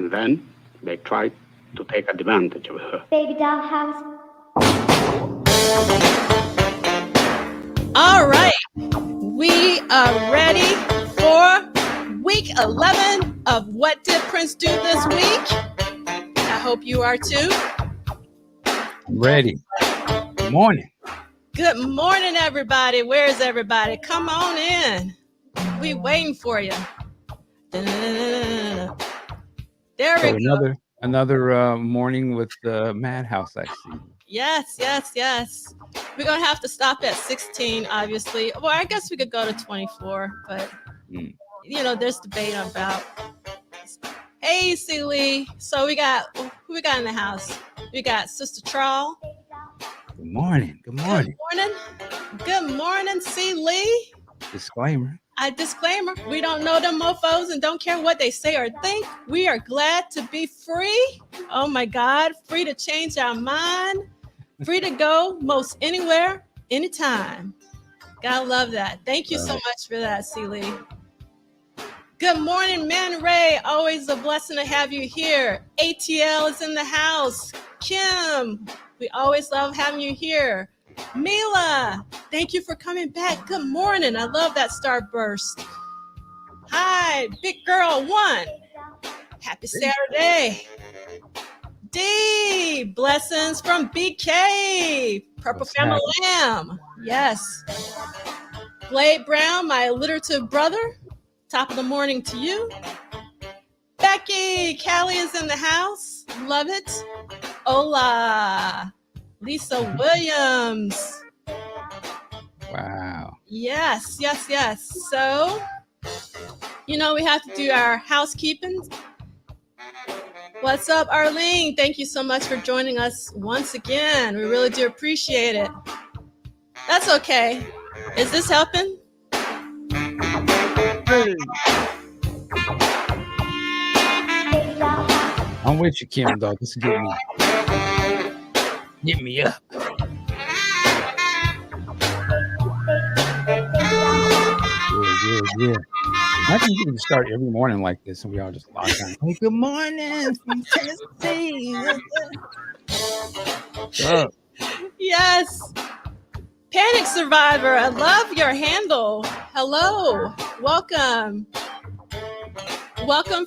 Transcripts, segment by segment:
and then they tried to take advantage of her. Baby doll house. All right, we are ready for week 11 of What Did Prince Do This Week? I hope you are too. I'm ready. Good morning. Good morning, everybody. Where's everybody? Come on in. We waiting for you. There we go. Another morning with the Madhouse, I see. Yes. We're going to have to stop at 16, obviously. Well, I guess we could go to 24, but, there's debate about. Hey, Celie. So who we got in the house? We got Sister Trawl. Good morning. Good morning, Celie. Disclaimer. Disclaimer, we don't know them mofos and don't care what they say or think. We are glad to be free. Oh my God, free to change our mind. Free to go most anywhere, anytime. Gotta love that. Thank you so much for that, Celie. Good morning, Man Ray. Always a blessing to have you here. ATL is in the house. Kim, we always love having you here. Mila, thank you for coming back. Good morning. I love that starburst. Hi, Big Girl 1. Happy Saturday. D, blessings from BK. Purple Family Lamb. Yes. Blade Brown, my alliterative brother. Top of the morning to you. Becky, Callie is in the house. Love it. Hola. Lisa Williams. Wow. Yes. So, we have to do our housekeeping. What's up, Arlene? Thank you so much for joining us once again. We really do appreciate it. That's okay. Is this helping? Hey. I'm with you, Kim, dog. This is get me up. Yeah. I think you can start every morning like this, and we all just lock on. Hey, good morning from Tennessee. Yes. Panic Survivor, I love your handle. Hello. Welcome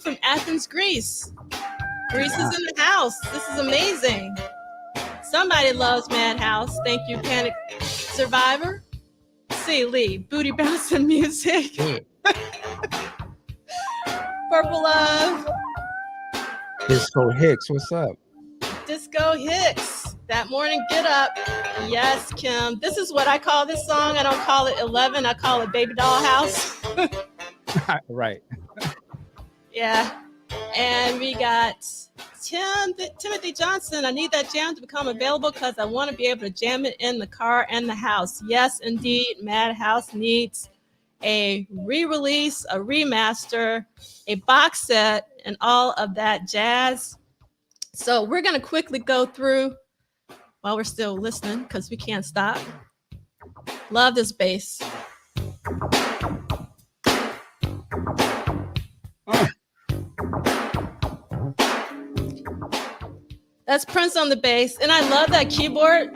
from Athens, Greece. Greece is in the house. This is amazing. Somebody loves Madhouse. Thank you, Panic Survivor. C. Lee, booty bouncing music. Purple Love. Disco Hicks, what's up? Disco Hicks. That morning get up. Yes, Kim. This is what I call this song. I don't call it 11. I call it Baby Doll House. Right. Yeah. And we got Timothy Johnson. I need that jam to become available because I want to be able to jam it in the car and the house. Yes, indeed. Madhouse needs a re-release, a remaster, a box set, and all of that jazz. So we're going to quickly go through while we're still listening because we can't stop. Love this bass. That's Prince on the bass. And I love that keyboard.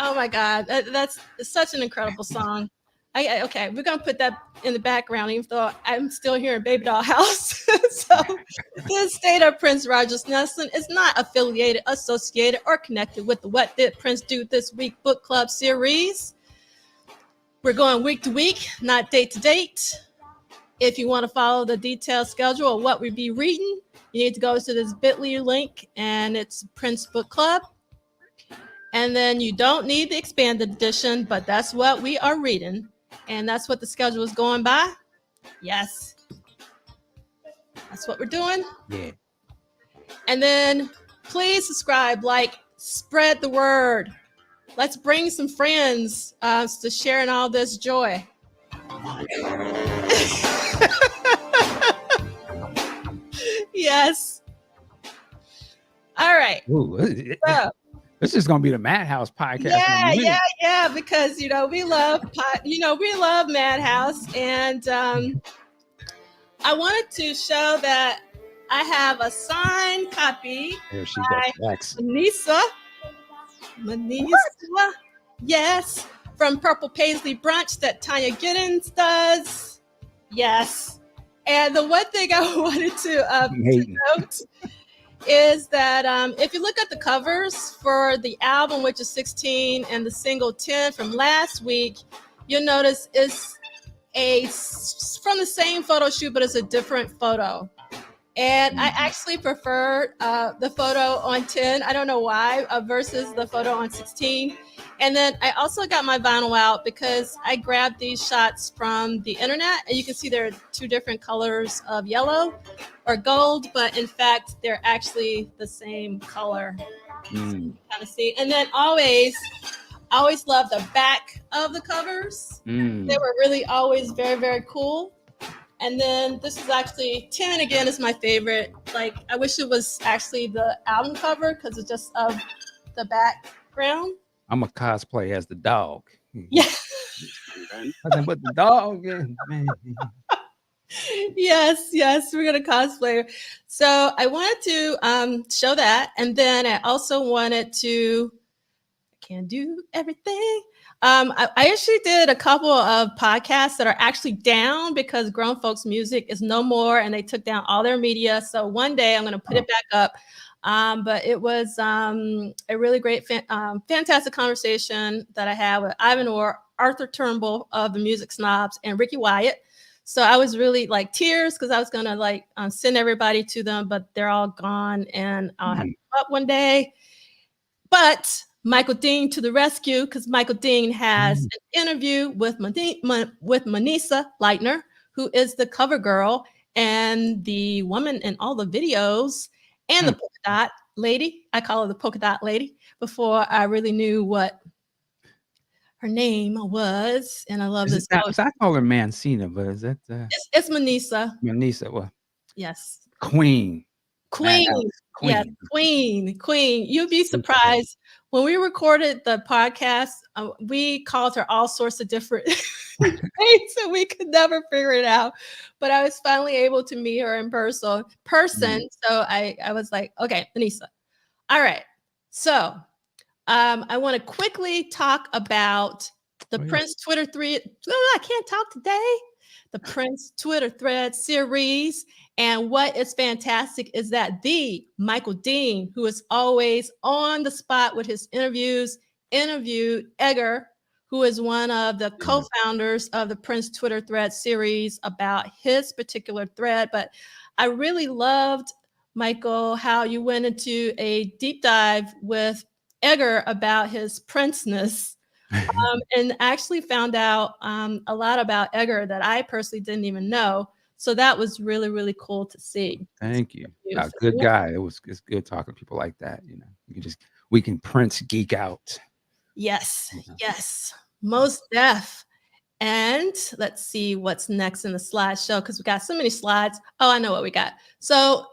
Oh my God. That's such an incredible song. Okay, we're going to put that in the background, even though I'm still here in Baby Doll House. So the estate of Prince Rogers Nelson is not affiliated, associated, or connected with the What Did Prince Do This Week book club series. We're going week to week, not date to date. If you want to follow the detailed schedule of what we'll be reading, you need to go to this bit.ly link, and it's Prince Book Club. And then you don't need the expanded edition, but that's what we are reading. And that's what the schedule is going by. Yes. That's what we're doing. Yeah. And then please subscribe, spread the word. Let's bring some friends to sharing all this joy. Yes. All right. Ooh. So, This is gonna be the Madhouse podcast. Yeah. Because we love we love Madhouse, and I wanted to show that I have a signed copy There she by goes. Manisa. Yes, from Purple Paisley Brunch that Tanya Giddens does. Yes. And the one thing I wanted to note is that if you look at the covers for the album, which is 16, and the single 10 from last week, you'll notice it's from the same photo shoot, but it's a different photo. And I actually prefer the photo on 10. I don't know why, versus the photo on 16. And then I also got my vinyl out because I grabbed these shots from the internet, and you can see there are two different colors of yellow or gold, but in fact, they're actually the same color. So you kind of see. And then I always love the back of the covers. They were really always very, very cool. And then this is actually 10 again is my favorite. Like, I wish it was actually the album cover because it's just of the background. I'm a cosplay as the dog. Yeah. But the dog, man. Yes, we're gonna cosplay. So I wanted to show that, and then I also wanted to. I can't do everything. I actually did a couple of podcasts that are actually down because Grown Folks Music is no more, and they took down all their media. So one day I'm going to put it back up. But it was a really great, fantastic conversation that I had with Ivan Orr, Arthur Turnbull of the Music Snobs, and Ricky Wyatt. So I was really like tears because I was going to send everybody to them, but they're all gone, and I'll have to go up one day. But Michael Dean to the rescue, because Michael Dean has an interview with Manisa Leitner, who is the cover girl and the woman in all the videos, and the polka dot lady. I call her the polka dot lady before I really knew what her name was. And I love this. I call her Mancina, but is that it's Manisa. Manisa? Well, yes. Queen. Yes, Queen. You'd be surprised. When we recorded the podcast, we called her all sorts of different names, and we could never figure it out. But I was finally able to meet her in person. So I was like, okay, Manisa. All right. So I want to quickly talk about the Prince Twitter thread. Oh, I can't talk today. The Prince Twitter thread series. And what is fantastic is that the Michael Dean, who is always on the spot with his interviews, interviewed Edgar, who is one of the co-founders of the Prince Twitter thread series, about his particular thread. But I really loved, Michael, how you went into a deep dive with Edgar about his Prince-ness. And actually found out a lot about Edgar that I personally didn't even know. So that was really, really cool to see. Thank you. Good guy. It's good talking to people like that. We can Prince geek out. Yes. Most def. And let's see what's next in the slideshow, because we got so many slides. Oh, I know what we got. So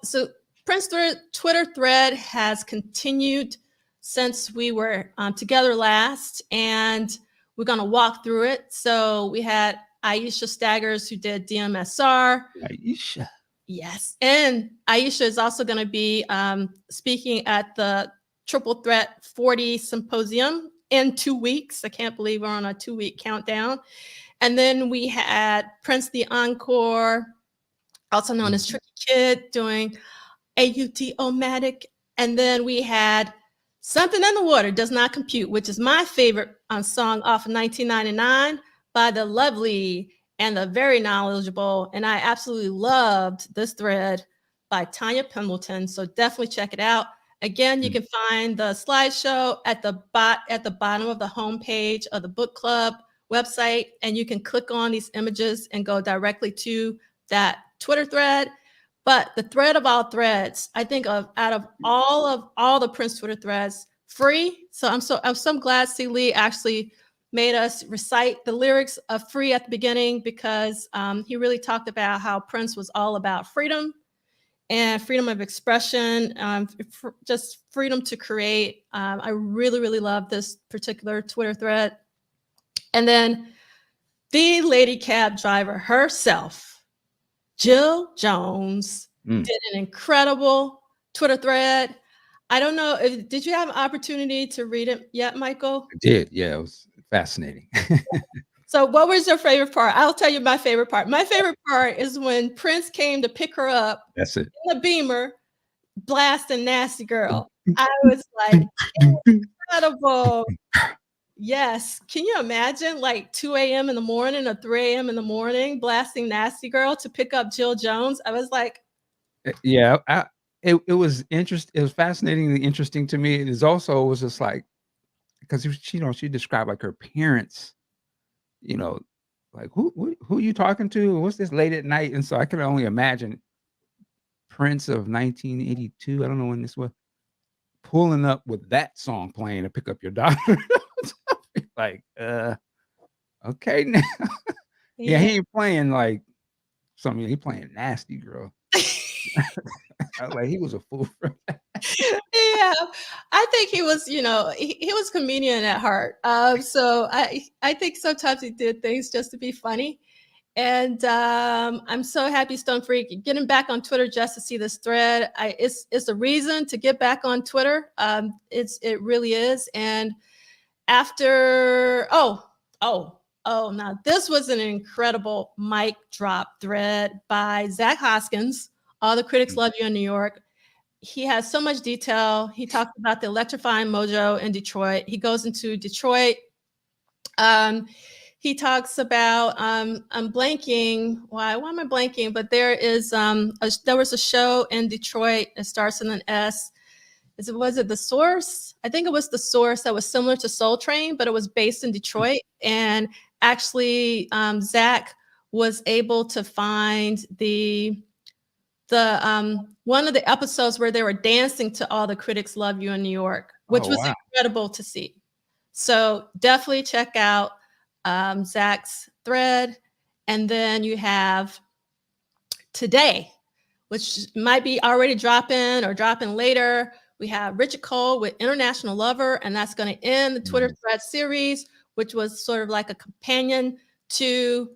Prince Twitter thread has continued since we were together last, and we're going to walk through it. So we had Aisha Staggers, who did DMSR. Aisha. Yes. And Aisha is also going to be speaking at the Triple Threat 40 Symposium in 2 weeks. I can't believe we're on a 2-week countdown. And then we had Prince the Encore, also known as Tricky Kid, doing AUT-O-Matic. And then we had Something in the Water Does Not Compute, which is my favorite song off of 1999 by the lovely and the very knowledgeable, and I absolutely loved this thread by Tanya Pendleton. So definitely check it out. Again, you can find the slideshow at the bottom of the homepage of the book club website, and you can click on these images and go directly to that Twitter thread. But the thread of all threads, I think out of all the Prince Twitter threads, free. So I'm so glad C. Lee actually made us recite the lyrics of Free at the beginning, because he really talked about how Prince was all about freedom and freedom of expression, just freedom to create. I really, really love this particular Twitter thread. And then the lady cab driver herself, Jill Jones, did an incredible Twitter thread. I don't know, did you have an opportunity to read it yet, Michael? I did. Yeah, it was fascinating. So what was your favorite part? I'll tell you my favorite part. My favorite part is when Prince came to pick her up That's it. in the Beamer, blasting Nasty Girl. I was like, incredible. Yes. Can you imagine like 2 a.m. in the morning or 3 a.m. in the morning blasting Nasty Girl to pick up Jill Jones? I was like, yeah, it was interesting. It was fascinatingly interesting to me. It is also, it was just like, because she described like her parents, like who are you talking to? What's this late at night? And so I can only imagine Prince of 1982. I don't know when this was, pulling up with that song playing to pick up your daughter. Like, okay now. Yeah, he ain't playing like something. He playing Nasty Girl. I was like, he was a fool for that. Yeah, I think he was, he was comedian at heart. So I think sometimes he did things just to be funny. And I'm so happy, Stone Freak, getting back on Twitter just to see this thread. It's a reason to get back on Twitter. It really is. And after, now this was an incredible mic drop thread by Zach Hoskins. All the critics love you in New York. He has so much detail. He talks about the electrifying mojo in Detroit. He goes into Detroit. He talks about, I'm blanking. Why am I blanking? But there was a show in Detroit. It starts in an S. Was it The Source? I think it was The Source, that was similar to Soul Train, but it was based in Detroit. And actually, Zach was able to find the one of the episodes where they were dancing to All the Critics Love You in New York, which was incredible to see. So definitely check out Zach's thread. And then you have today, which might be already dropping or dropping later. We have Richard Cole with International Lover, and that's going to end the Twitter thread series, which was sort of like a companion to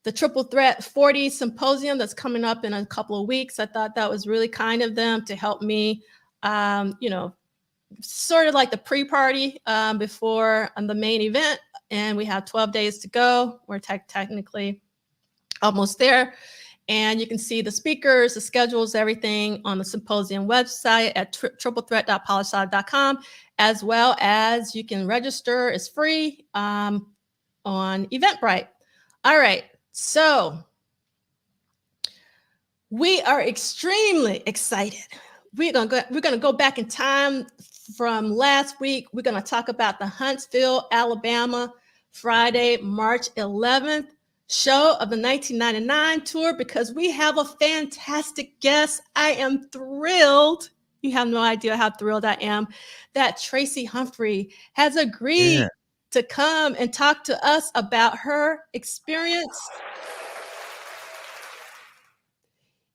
the Triple Threat 40 Symposium that's coming up in a couple of weeks. I thought that was really kind of them to help me, sort of like the pre-party before the main event. And we have 12 days to go. We're technically almost there. And you can see the speakers, the schedules, everything on the Symposium website at triplethreat.polishside.com, as well as you can register. It's free on Eventbrite. All right. So we are extremely excited. We're gonna go back in time from last week. We're gonna talk about the Huntsville, Alabama, Friday, March 11th show of the 1999 tour, because we have a fantastic guest. I am thrilled. You have no idea how thrilled I am that Tracy Humphrey has agreed to come and talk to us about her experience.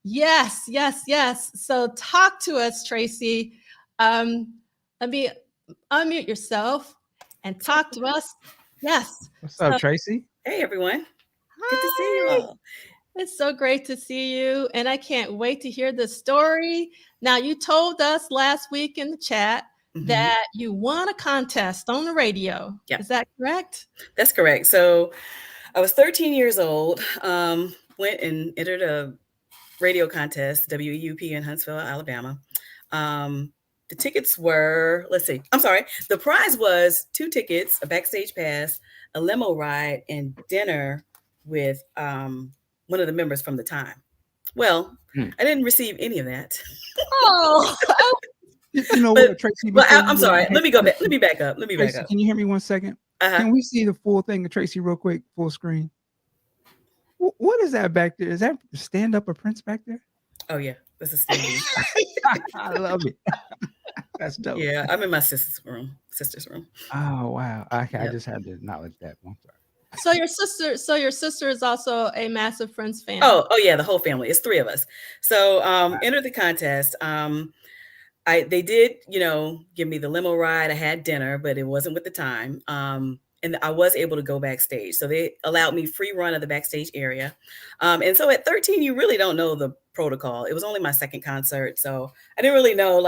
Yes. So talk to us, Tracy. Let me unmute yourself and talk to us. Yes. What's up, Tracy? Hey, everyone. Hi. Good to see you all. It's so great to see you. And I can't wait to hear the story. Now, you told us last week in the chat that you won a contest on the radio. Yeah. Is that correct? That's correct. So I was 13 years old, went and entered a radio contest, WEUP in Huntsville, Alabama. The tickets were, the prize was 2 tickets, a backstage pass, a limo ride, and dinner with one of the members from the time. Well, I didn't receive any of that. Oh, You know what, Tracy? Well, I'm sorry. Let me go back. Let me back up. Tracy, can you hear me 1 second? Can we see the full thing of Tracy real quick, full screen? What is that back there? Is that stand up or Prince back there? Oh yeah, this is Stevie. I love it. That's dope. Yeah, I'm in my sister's room. Oh wow. Okay, I just had to acknowledge that one. So your sister is also a massive Prince fan. Oh yeah, the whole family. It's 3 of us. So entered the contest. They did, give me the limo ride. I had dinner, but it wasn't with the time. And I was able to go backstage. So they allowed me free run of the backstage area. And so at 13, you really don't know the protocol. It was only my second concert. So I didn't really know,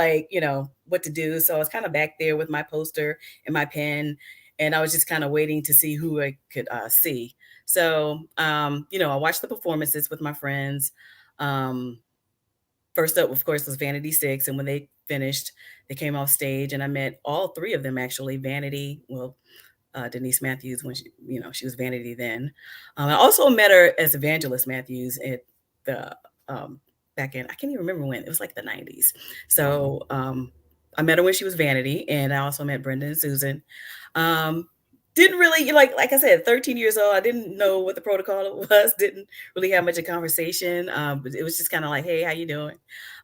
what to do. So I was kind of back there with my poster and my pen. And I was just kind of waiting to see who I could see. So, I watched the performances with my friends. First up, of course, was Vanity 6. And when they finished, they came off stage and I met all 3 of them, actually. Vanity, Denise Matthews, when she was Vanity then. I also met her as Evangelist Matthews at the back in, I can't even remember when, it was like the 90s. So I met her when she was Vanity, and I also met Brenda and Susan. Didn't really, like I said, 13 years old, I didn't know what the protocol was, didn't really have much of conversation. But it was just kind of like, hey, how you doing?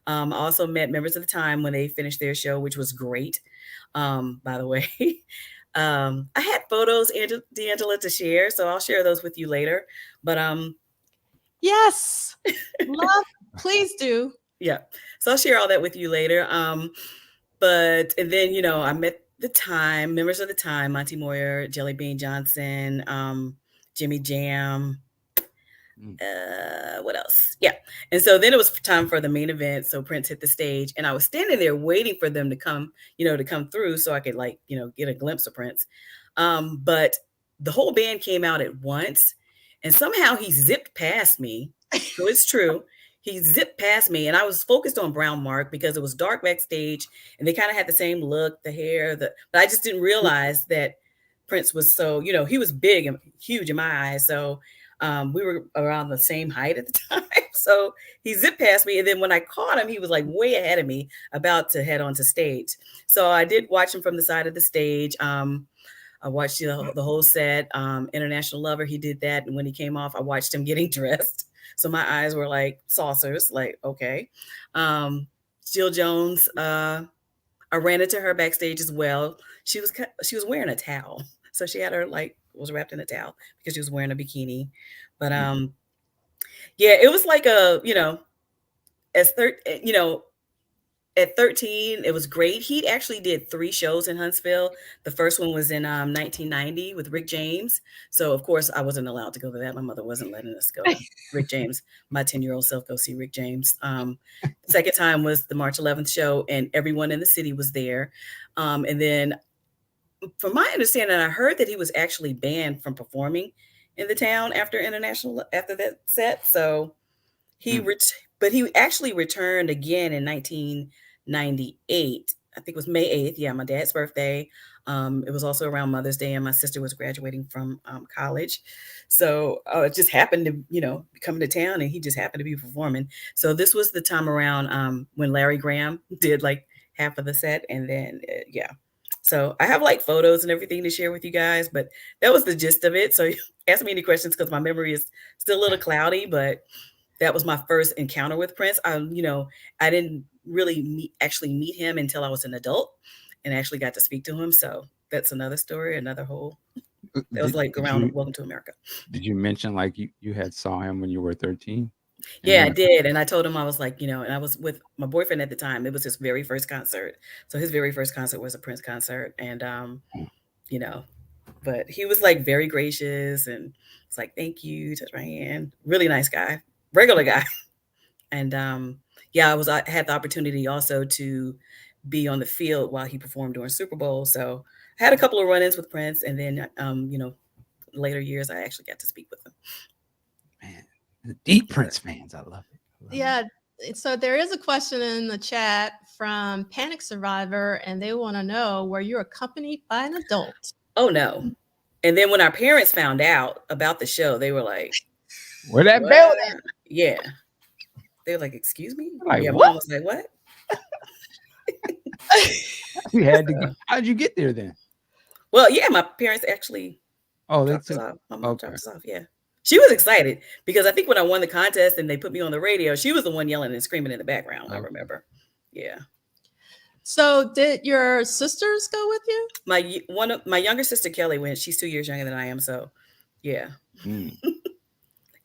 I also met members of the time when they finished their show, which was great, by the way. I had photos, D'Angela, to share, so I'll share those with you later. But yes, love, please do. Yeah, so I'll share all that with you later. And then I met the time, members of the time, Monty Moyer, Jelly Bean Johnson, Jimmy Jam. What else? Yeah. And so then it was time for the main event. So Prince hit the stage, and I was standing there waiting for them to come, to come through so I could get a glimpse of Prince. But the whole band came out at once, and somehow he zipped past me. So it's true. He zipped past me, and I was focused on Brown Mark because it was dark backstage and they kind of had the same look, the hair, but I just didn't realize that Prince was so, he was big and huge in my eyes. So we were around the same height at the time. So he zipped past me. And then when I caught him, he was like way ahead of me, about to head onto stage. So I did watch him from the side of the stage. I watched the whole set. International Lover, he did that. And when he came off, I watched him getting dressed. So my eyes were like saucers, like, okay. Jill Jones, I ran into her backstage as well. She was wearing a towel. So she had her was wrapped in a towel because she was wearing a bikini. But yeah, it was like at 13, it was great. He actually did 3 shows in Huntsville. The first one was in 1990 with Rick James. So of course I wasn't allowed to go to that. My mother wasn't letting us go to Rick James. My 10-year-old self go see Rick James. The second time was the March 11th show, and everyone in the city was there. And then from my understanding, I heard that he was actually banned from performing in the town after that set. So but he actually returned again in 1998. I think it was May 8th. Yeah, my dad's birthday. It was also around Mother's Day, and my sister was graduating from college. So it just happened to, come to town, and he just happened to be performing. So this was the time around when Larry Graham did half of the set. And then, yeah. So I have photos and everything to share with you guys, but that was the gist of it. So ask me any questions because my memory is still a little cloudy, but that was my first encounter with Prince. I didn't really meet him until I was an adult and actually got to speak to him. So that's another story, another whole, that was around Welcome to America. Did you mention you had saw him when you were 13? Yeah, I did. And I told him, I was and I was with my boyfriend at the time. It was his very first concert. So his very first concert was a Prince concert. And, but he was very gracious and it's thank you, touch my hand. Really nice guy, regular guy. And yeah, I had the opportunity also to be on the field while he performed during Super Bowl. So I had a couple of run-ins with Prince. And then, later years, I actually got to speak with him. Man. Deep Prince fans. I love it. Yeah. So there is a question in the chat from Panic Survivor, and they want to know, were you accompanied by an adult? Oh, no. And then when our parents found out about the show, they were like, where that building? Yeah. They were like, excuse me? Yeah, Mom was like, what? You had to. How'd you get there then? Well, yeah, my parents actually dropped us off. My mom dropped us off, yeah. She was excited because I think when I won the contest and they put me on the radio, she was the one yelling and screaming in the background. I remember. Yeah. So did your sisters go with you? My younger sister, Kelly, went. She's 2 years younger than I am. So Yeah. Mm.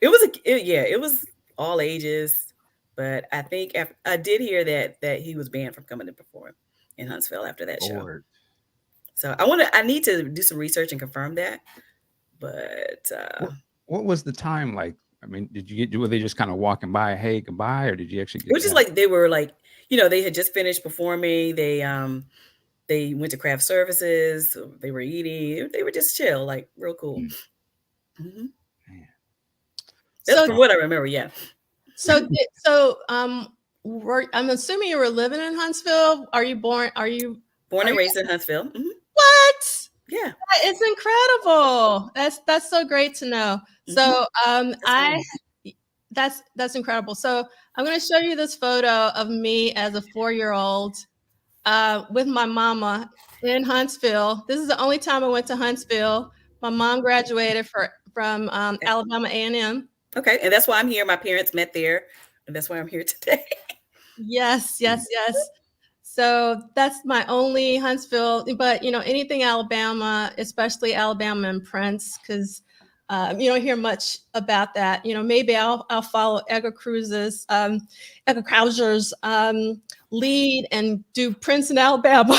It was it was all ages, but I think I did hear that he was banned from coming to perform in Huntsville after that show. Lord. So I need to do some research and confirm that. But What was the time like? I mean, were they just kind of walking by, hey, goodbye, or did you actually it get was to just have? like they were like, you know, they had just finished performing. They went to craft services. They were eating. They were just chill, like real cool. Mm. Mhm. Man. That's So from what I remember. Yeah. So I'm assuming you were living in Huntsville. Are you born Born and raised in Huntsville. Mhm. what? Yeah. It's incredible. That's so great to know. So that's incredible. So I'm going to show you this photo of me as a 4-year-old with my mama in Huntsville. This is the only time I went to Huntsville. My mom graduated from Alabama A&M. Okay, and that's why I'm here. My parents met there, and that's why I'm here today. Yes. So that's my only Huntsville, but anything Alabama, especially Alabama and Prince, because you don't hear much about that. Maybe I'll follow Edgar Krauser's lead and do Prince in Alabama.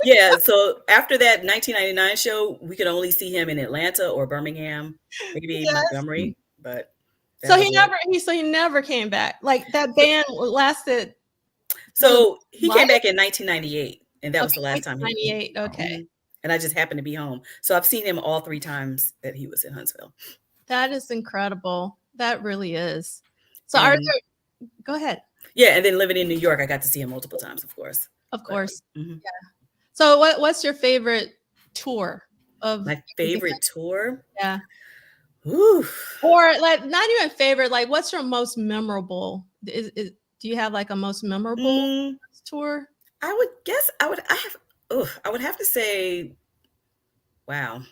Yeah, so after that 1999 show, we could only see him in Atlanta or Birmingham, maybe Yes. Montgomery, but So he never came back. Like that band lasted. So he came back in 1998, and that was the last time he 1998. Okay. And I just happened to be home. So I've seen him all 3 times that he was in Huntsville. That is incredible. That really is. So go ahead. Yeah, and then living in New York, I got to see him multiple times, of course. Of course. Yeah. So what's your favorite tour of my favorite tour? Yeah. Ooh. Or like not even favorite, like what's your most memorable? Do you have like a most memorable tour? I would guess I would have to say, wow.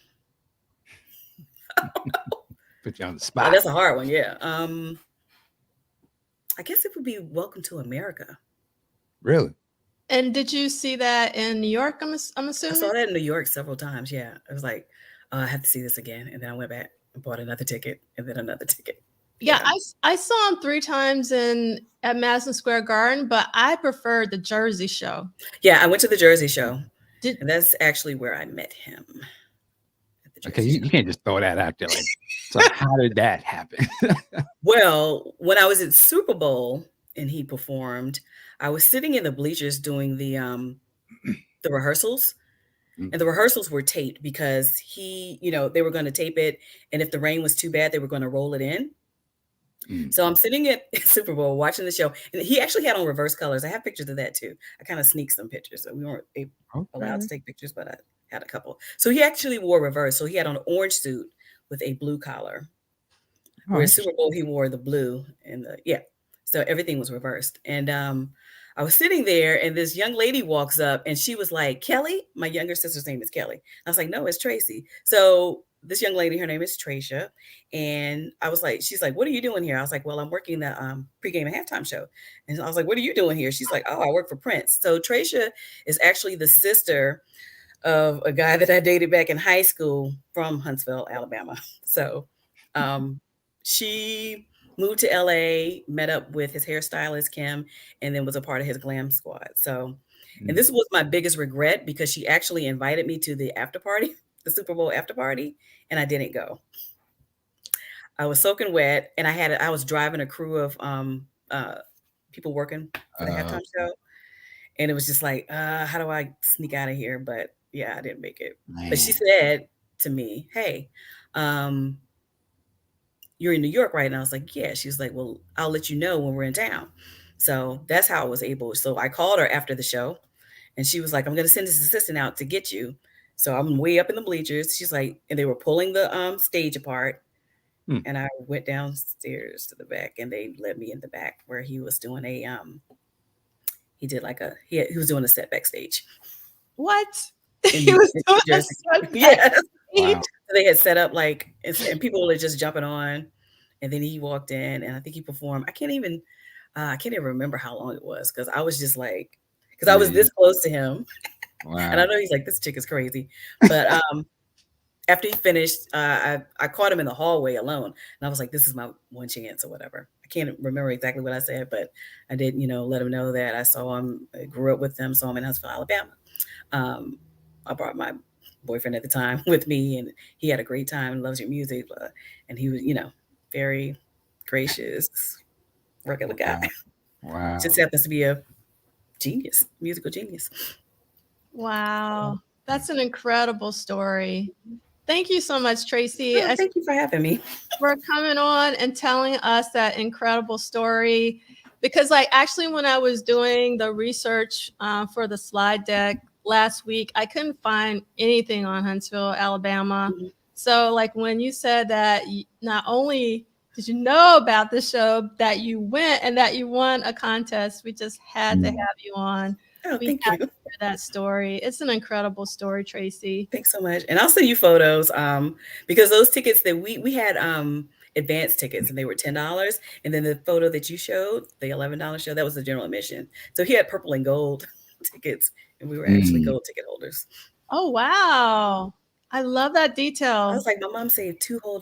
Put you on the spot. That's a hard one, yeah. I guess it would be Welcome to America. Really? And did you see that in New York? I'm assuming. I saw that in New York several times. Yeah, I was like, I have to see this again, and then I went back and bought another ticket, and then another ticket. Yeah, I saw him 3 times at Madison Square Garden, but I preferred the Jersey show. Yeah, I went to the Jersey show, and that's actually where I met him. Okay, you can't just throw that out there. Like, so how did that happen? Well, when I was at Super Bowl and he performed, I was sitting in the bleachers doing the rehearsals, and the rehearsals were taped because they were going to tape it, and if the rain was too bad, they were going to roll it in. So I'm sitting at Super Bowl watching the show, and he actually had on reverse colors. I have pictures of that too. I kind of sneaked some pictures, so we weren't allowed to take pictures, but I had a couple. So he actually wore reverse. So he had on an orange suit with a blue collar. Where Super Bowl he wore the blue and so everything was reversed. And I was sitting there, and this young lady walks up, and she was like, "Kelly," my younger sister's name is Kelly. I was like, "No, it's Tracy." So this young lady, her name is Tracia, and I was like, she's like, "What are you doing here?" I was like, "Well, I'm working the pregame and halftime show." And I was like, "What are you doing here?" She's like, "Oh, I work for Prince." So Tracia is actually the sister of a guy that I dated back in high school from Huntsville, Alabama. So she moved to LA, met up with his hairstylist, Kim, and then was a part of his glam squad. So, and this was my biggest regret because she actually invited me to the after party, the Super Bowl after party, and I didn't go. I was soaking wet, and I was driving a crew of people working for the halftime show. And it was just like, how do I sneak out of here? But yeah, I didn't make it. Man. But she said to me, "Hey, you're in New York, right?" And I was like, "Yeah." She was like, "Well, I'll let you know when we're in town." So that's how I was able. So I called her after the show, and she was like, "I'm going to send this assistant out to get you." So I'm way up in the bleachers. She's like, and they were pulling the stage apart. And I went downstairs to the back, and they led me in the back where he was doing he was doing a set backstage. What? He was doing a set yes. Wow. So they had set up and people were just jumping on, and then he walked in, and I think he performed. I can't even remember how long it was because I was just like, because I was this close to him. Wow. And I know he's like, "This chick is crazy," but after he finished, I caught him in the hallway alone, and I was like, "This is my one chance," or whatever. I can't remember exactly what I said, but I did, let him know that I saw him, I grew up with him, saw him in Huntsville, Alabama. I brought my boyfriend at the time with me, and he had a great time and loves your music, and he was, very gracious, regular guy. Wow. Just happens to be a genius, musical genius. Wow. That's an incredible story. Thank you so much, Tracy. Oh, thank you for having me. For coming on and telling us that incredible story. Because actually when I was doing the research for the slide deck last week, I couldn't find anything on Huntsville, Alabama. Mm-hmm. So when you said that not only did you know about the show, that you went and that you won a contest, we just had to have you on. Oh, thank you. To hear that story. It's an incredible story, Tracy. Thanks so much. And I'll send you photos because those tickets that we had advanced tickets, and they were $10. And then the photo that you showed, the $11 show, that was the general admission. So he had purple and gold tickets, and we were actually gold ticket holders. Oh, wow. I love that detail. I was like, my mom saved $2 whole.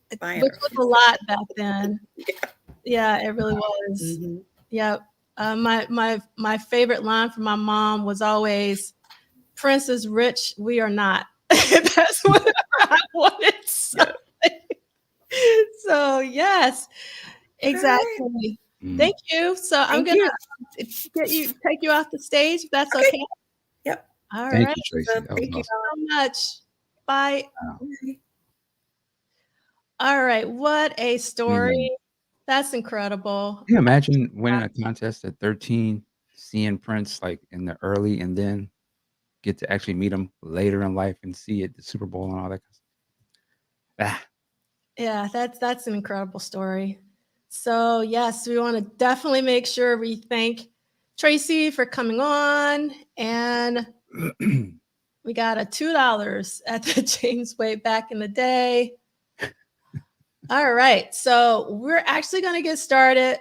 Which was a lot back then. Yeah, it really was. Mm-hmm. Yeah. My favorite line from my mom was always, "Prince is rich, we are not." That's what I wanted. So yes, exactly. Right. Thank you. So I'm gonna take you off the stage, if that's okay. Yep. All Thank right. you, Tracy. So, thank you so much. Bye. Wow. All right. What a story. That's incredible. Can you imagine winning a contest at 13, seeing Prince in the early, and then get to actually meet him later in life and see it, the Super Bowl and all that kind of stuff. Yeah, that's an incredible story. So yes, we want to definitely make sure we thank Tracy for coming on, and we got a $2 at the James Way back in the day. All right, so we're actually going to get started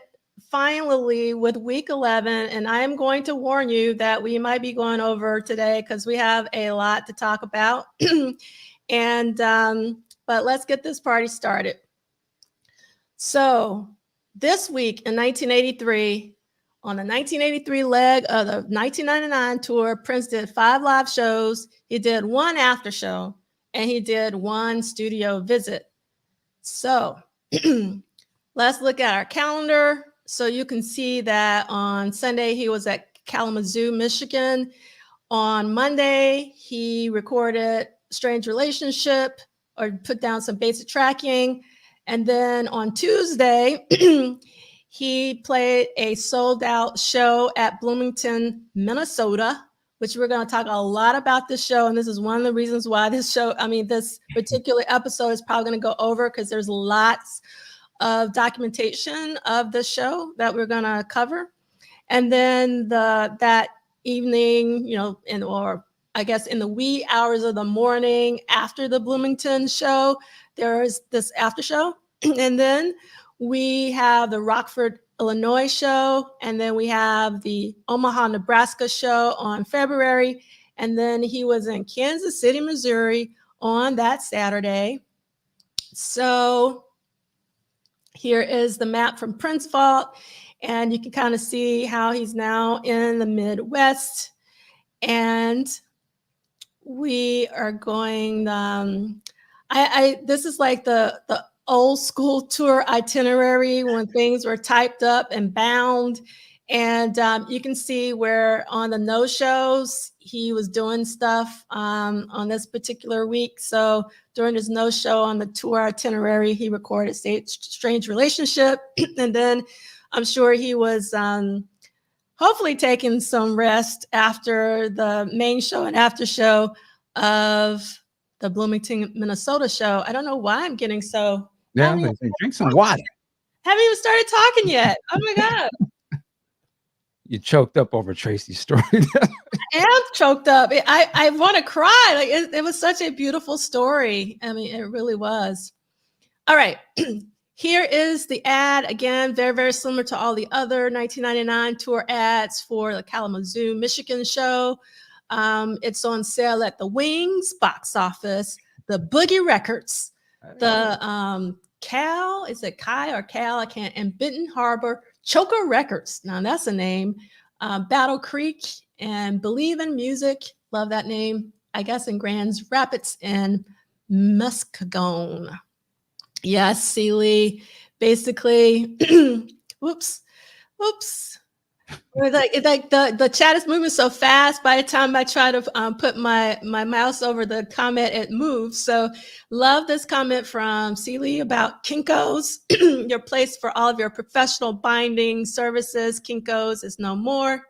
finally with week 11, and I am going to warn you that we might be going over today because we have a lot to talk about. And but let's get this party started. So this week in 1983, on the 1983 leg of the 1999 tour, Prince did 5 live shows. He did 1 after show, and he did 1 studio visit. So let's look at our calendar. So you can see that on Sunday, he was at Kalamazoo, Michigan. On Monday, he recorded Strange Relationship, or put down some basic tracking. And then on Tuesday, he played a sold out show at Bloomington, Minnesota, which we're going to talk a lot about this show. And this is one of the reasons why this particular episode is probably going to go over, because there's lots of documentation of the show that we're going to cover. And then that evening, in the wee hours of the morning after the Bloomington show, there's this after show. And then we have the Rockford, Illinois show. And then we have the Omaha, Nebraska show on February. And then he was in Kansas City, Missouri on that Saturday. So here is the map from Prince Vault. And you can kind of see how he's now in the Midwest. And we are going, this is like the old school tour itinerary when things were typed up and bound. And you can see where on the no shows, he was doing stuff on this particular week. So during his no show on the tour itinerary, he recorded Strange Relationship. And then I'm sure he was hopefully taking some rest after the main show and after show of the Bloomington, Minnesota show. I don't know why I'm getting so. Yeah, drink some water. Haven't even started talking yet. Oh my God. You choked up over Tracy's story. I am choked up. I want to cry. It was such a beautiful story. I mean, it really was. All right. Here is the ad. Again, very, very similar to all the other 1999 tour ads for the Kalamazoo, Michigan show. It's on sale at the Wings box office. the Boogie Records, the Cal, is it Kai or Cal? I can't, and Benton Harbor Choker Records. Now that's a name. Battle Creek and Believe in Music. Love that name. I guess in Grand Rapids and Muskegon. Yes, Sealy. Basically, whoops. Like the chat is moving so fast. By the time I try to put my mouse over the comment, it moves. So love this comment from Sealy about Kinko's, your place for all of your professional binding services. Kinko's is no more.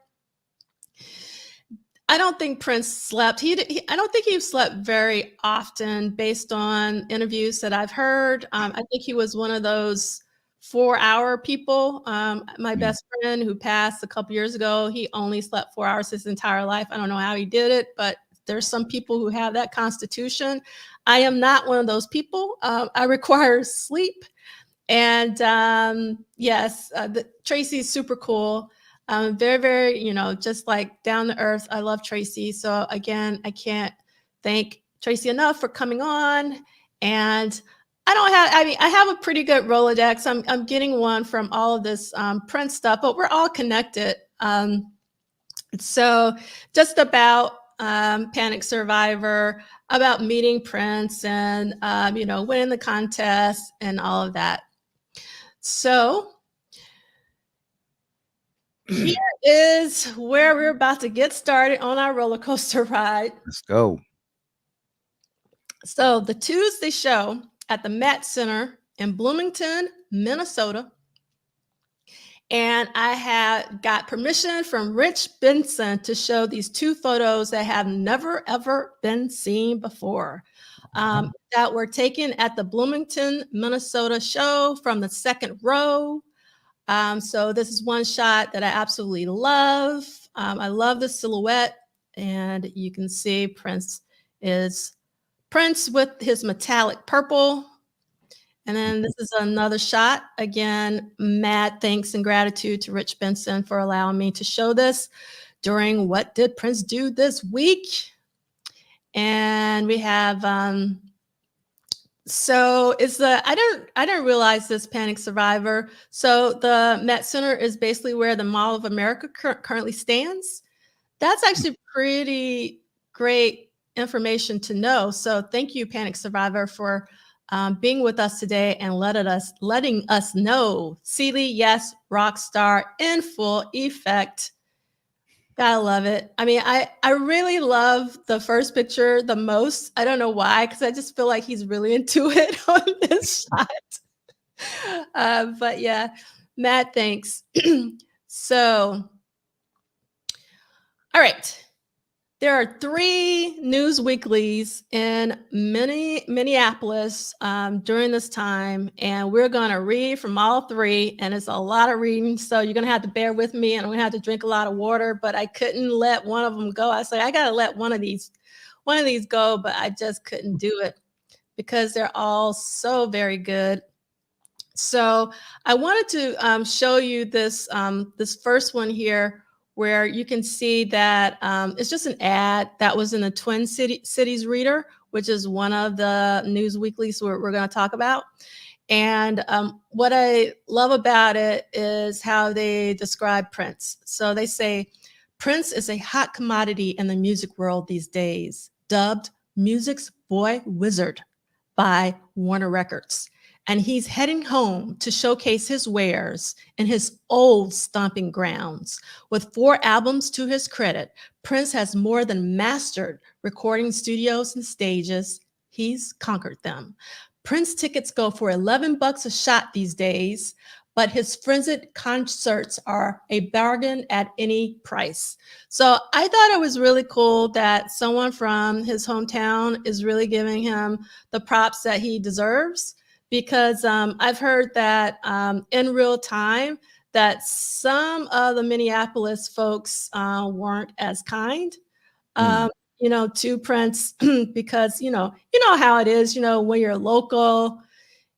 I don't think Prince slept. I don't think he slept very often based on interviews that I've heard. I think he was one of those 4-hour people. My best friend who passed a couple years ago, he only slept 4 hours his entire life. I don't know how he did it, but there's some people who have that constitution. I am not one of those people. I require sleep. And yes, Tracy is super cool. Very, very, just like down to earth. I love Tracy. So again, I can't thank Tracy enough for coming on. And I have a pretty good Rolodex. I'm getting one from all of this Prince stuff, but we're all connected. So just about Panic Survivor, about meeting Prince and, winning the contest and all of that. So here is where we're about to get started on our roller coaster ride. Let's go. So the Tuesday show at the Met Center in Bloomington, Minnesota. And I had got permission from Rich Benson to show these 2 photos that have never, ever been seen before, that were taken at the Bloomington, Minnesota show from the second row. So this is one shot that I absolutely love. I love the silhouette, and you can see Prince with his metallic purple. And then this is another shot. Again, mad thanks and gratitude to Rich Benson for allowing me to show this during What Did Prince Do This Week? And we have, so it's I didn't realize this, Panic Survivor. So the Met Center is basically where the Mall of America currently stands. That's actually pretty great information to know. So thank you, Panic Survivor, for being with us today and letting us know. Sealy, yes, rock star in full effect. Gotta love it. I mean, I really love the first picture the most. I don't know why, because I just feel like he's really into it on this shot. But yeah, Matt, thanks. So, all right. There are 3 news weeklies in Minneapolis during this time, and we're going to read from all 3, and it's a lot of reading, so you're going to have to bear with me, and I'm going to have to drink a lot of water, but I couldn't let one of them go. I said, I got to let one of these go, but I just couldn't do it because they're all so very good. So I wanted to show you this first one here, where you can see that it's just an ad that was in the Twin Cities Reader, which is one of the news weeklies we're going to talk about. And what I love about it is how they describe Prince. So they say, Prince is a hot commodity in the music world these days, dubbed music's boy wizard by Warner Records. And he's heading home to showcase his wares in his old stomping grounds. With 4 albums to his credit, Prince has more than mastered recording studios and stages. He's conquered them. Prince tickets go for $11 a shot these days, but his frenzied concerts are a bargain at any price. So I thought it was really cool that someone from his hometown is really giving him the props that he deserves. Because I've heard that in real time that some of the Minneapolis folks weren't as kind, to Prince because, you know how it is, when you're local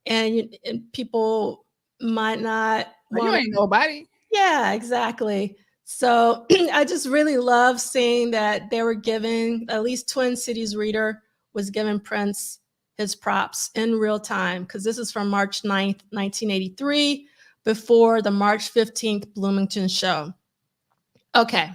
and people might not. You ain't nobody. Yeah, exactly. So I just really love seeing that they were giving, at least Twin Cities Reader was giving Prince his props in real time, because this is from March 9th, 1983, before the March 15th Bloomington show. Okay,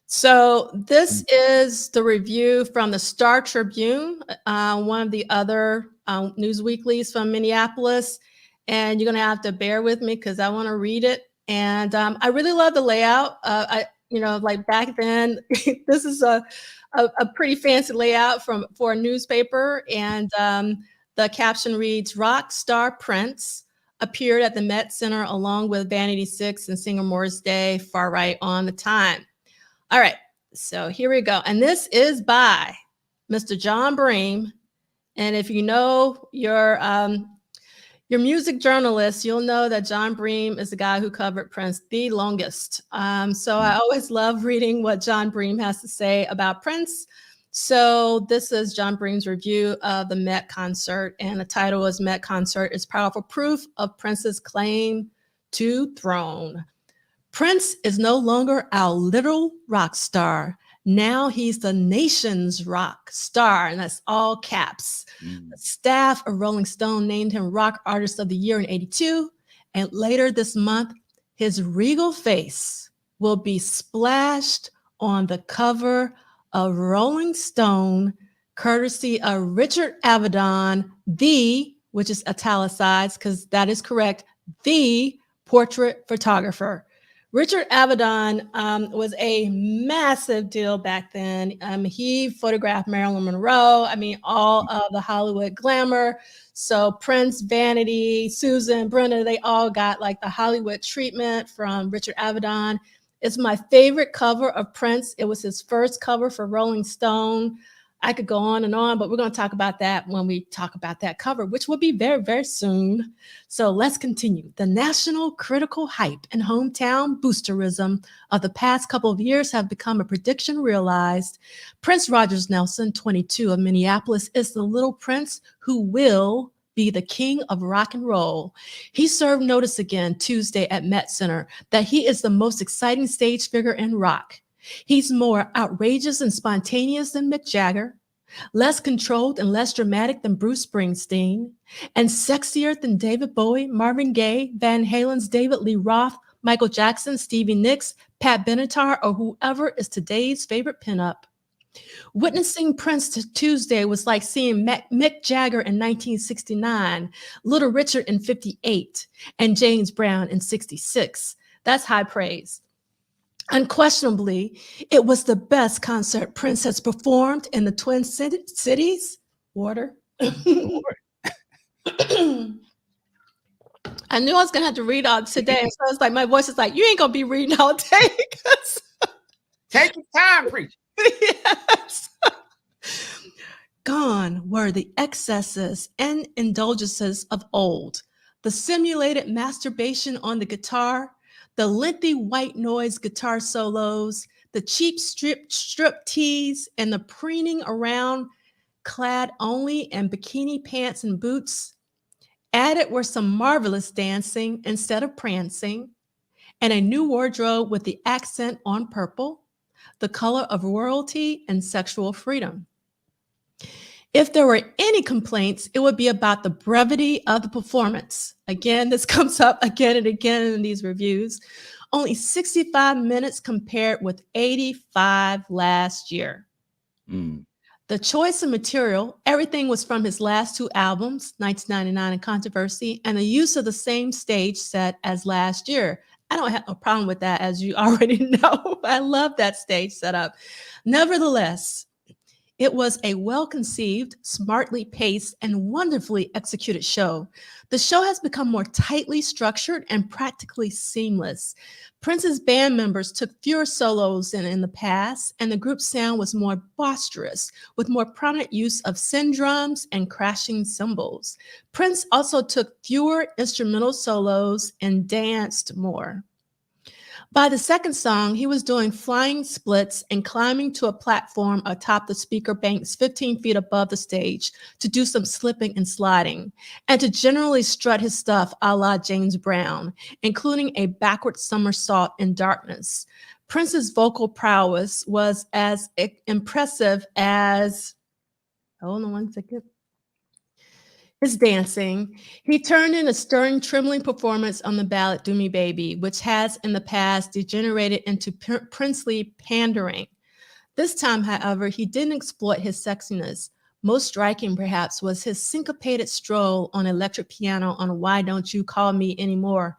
so this is the review from the Star Tribune, one of the other news weeklies from Minneapolis. And you're gonna have to bear with me because I wanna read it. And I really love the layout. Like back then, this is a pretty fancy layout for a newspaper. And the caption reads, "Rock star Prince appeared at the Met Center along with Vanity 6 and Singer Morris Day, far right on the time." All right, so here we go. And this is by Mr. John Bream. And if you know your music journalist, you'll know that John Bream is the guy who covered Prince the longest. So I always love reading what John Bream has to say about Prince. So this is John Bream's review of the Met concert, and the title is "Met Concert is Powerful Proof of Prince's Claim to Throne." Prince is no longer our little rock star. Now he's the nation's rock star, and that's all caps. The staff of Rolling Stone named him Rock Artist of the Year in '82, and later this month, his regal face will be splashed on the cover of Rolling Stone, courtesy of Richard Avedon, which is italicized because that is correct, the portrait photographer. Richard Avedon was a massive deal back then. He photographed Marilyn Monroe. I mean, all of the Hollywood glamour. So Prince, Vanity, Susan, Brenda, they all got like the Hollywood treatment from Richard Avedon. It's my favorite cover of Prince. It was his first cover for Rolling Stone. I could go on and on, but we're going to talk about that when we talk about that cover, which will be very, very soon. So let's continue. The national critical hype and hometown boosterism of the past couple of years have become a prediction realized. Prince Rogers Nelson, 22, of Minneapolis, is the little prince who will be the king of rock and roll. He served notice again Tuesday at Met Center that he is the most exciting stage figure in rock. He's more outrageous and spontaneous than Mick Jagger, less controlled and less dramatic than Bruce Springsteen, and sexier than David Bowie, Marvin Gaye, Van Halen's David Lee Roth, Michael Jackson, Stevie Nicks, Pat Benatar, or whoever is today's favorite pinup. Witnessing Prince Tuesday was like seeing Mick Jagger in 1969, Little Richard in 58, and James Brown in 66. That's high praise. Unquestionably, it was the best concert Prince has performed in the Twin Cities. Water. I knew I was going to have to read all today. So it's like, my voice is like, you ain't going to be reading all day. Take your time, preacher. Yes. Gone were the excesses and indulgences of old, the simulated masturbation on the guitar, the lengthy white noise guitar solos, the cheap strip tease, and the preening around clad only in bikini pants and boots. Added were some marvelous dancing instead of prancing, and a new wardrobe with the accent on purple, the color of royalty and sexual freedom. If there were any complaints, it would be about the brevity of the performance. Again, this comes up again and again in these reviews. Only 65 minutes compared with 85 last year. The choice of material, everything was from his last two albums, 1999 and Controversy, and the use of the same stage set as last year. I don't have a problem with that, as you already know. I love that stage setup. Nevertheless, it was a well-conceived, smartly paced, and wonderfully executed show. The show has become more tightly structured and practically seamless. Prince's band members took fewer solos than in the past, and the group's sound was more boisterous, with more prominent use of syndrums and crashing cymbals. Prince also took fewer instrumental solos and danced more. By the second song, he was doing flying splits and climbing to a platform atop the speaker banks 15 feet above the stage to do some slipping and sliding, and to generally strut his stuff a la James Brown, including a backward somersault in darkness. Prince's vocal prowess was as impressive as, hold on one second, his dancing. He turned in a stirring, trembling performance on the ballad "Do Me Baby," which has in the past degenerated into princely pandering. This time, however, he didn't exploit his sexiness. Most striking, perhaps, was his syncopated stroll on electric piano on "Why Don't You Call Me Anymore."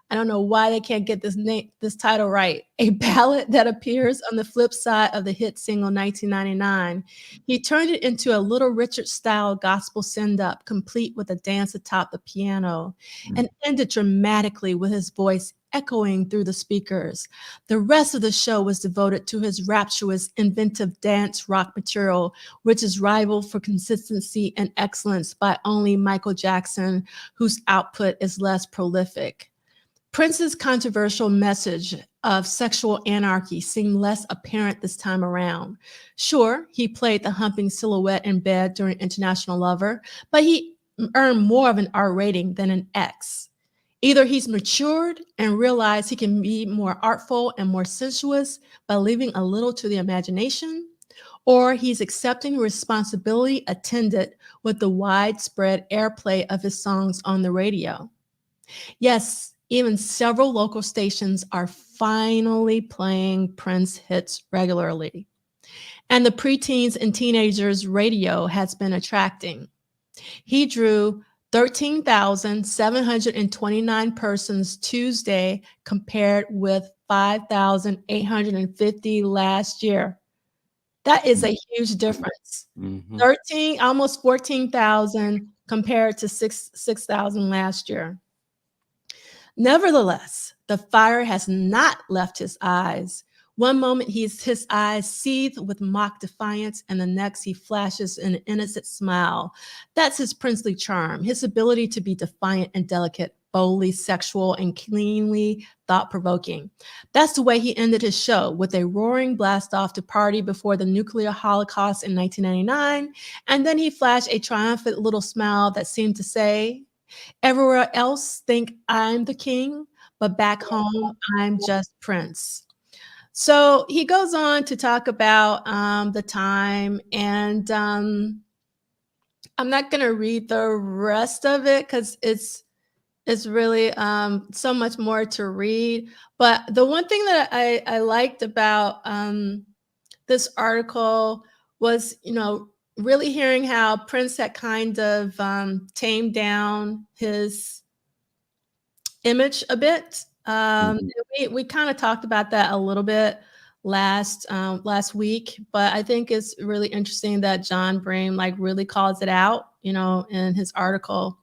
I don't know why they can't get this title right. A ballad that appears on the flip side of the hit single 1999. He turned it into a Little Richard-style gospel send-up, complete with a dance atop the piano, and ended dramatically with his voice echoing through the speakers. The rest of the show was devoted to his rapturous, inventive dance rock material, which is rivaled for consistency and excellence by only Michael Jackson, whose output is less prolific. Prince's controversial message of sexual anarchy seemed less apparent this time around. Sure, he played the humping silhouette in bed during International Lover, but he earned more of an R rating than an X. Either he's matured and realized he can be more artful and more sensuous by leaving a little to the imagination, or he's accepting responsibility attended with the widespread airplay of his songs on the radio. Yes, even several local stations are finally playing Prince hits regularly. And the preteens and teenagers radio has been attracting. He drew 13,729 persons Tuesday compared with 5,850 last year. That is a huge difference. 13, almost 14,000 compared to 6,000 last year. Nevertheless, the fire has not left his eyes. One moment his eyes seethe with mock defiance, and the next he flashes an innocent smile. That's his princely charm, his ability to be defiant and delicate, boldly sexual, and cleanly thought-provoking. That's the way he ended his show, with a roaring blast-off to party before the nuclear holocaust in 1999, and then he flashed a triumphant little smile that seemed to say, "Everywhere else think I'm the king, but back home I'm just Prince." So he goes on to talk about the time, and I'm not going to read the rest of it because it's really so much more to read. But the one thing that I liked about this article was, really hearing how Prince had kind of tamed down his image a bit. We kind of talked about that a little bit last week, but I think it's really interesting that John Bream really calls it out, in his article.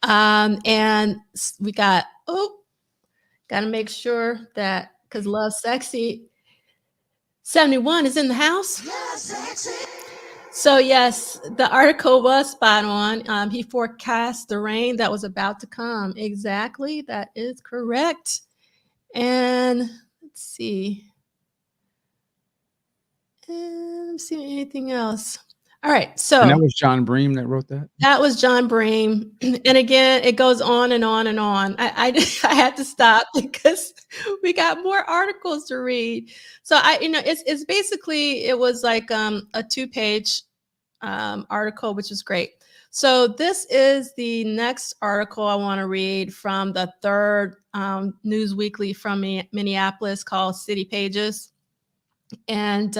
And we got to make sure that, because Love Sexy 71 is in the house. So yes, the article was spot on. He forecast the rain that was about to come. Exactly, that is correct. And let's see. I'm seeing anything else. All right, so And that was John Bream that wrote that? That was John Bream. And again, it goes on and on and on. I had to stop because we got more articles to read. So it's basically, it was like a 2-page article, which is great. So this is the next article I want to read from the third news weekly from Minneapolis called City Pages. And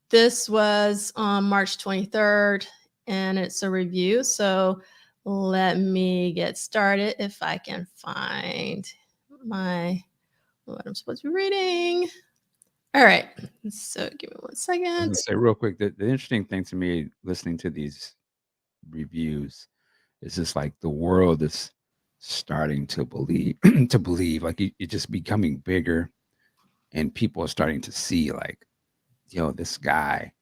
this was on March 23rd, and it's a review. So let me get started if I can find what I'm supposed to be reading. All right. So give me 1 second. I was gonna say real quick, the interesting thing to me listening to these reviews is just like the world is starting to believe like it's just becoming bigger, and people are starting to see this guy,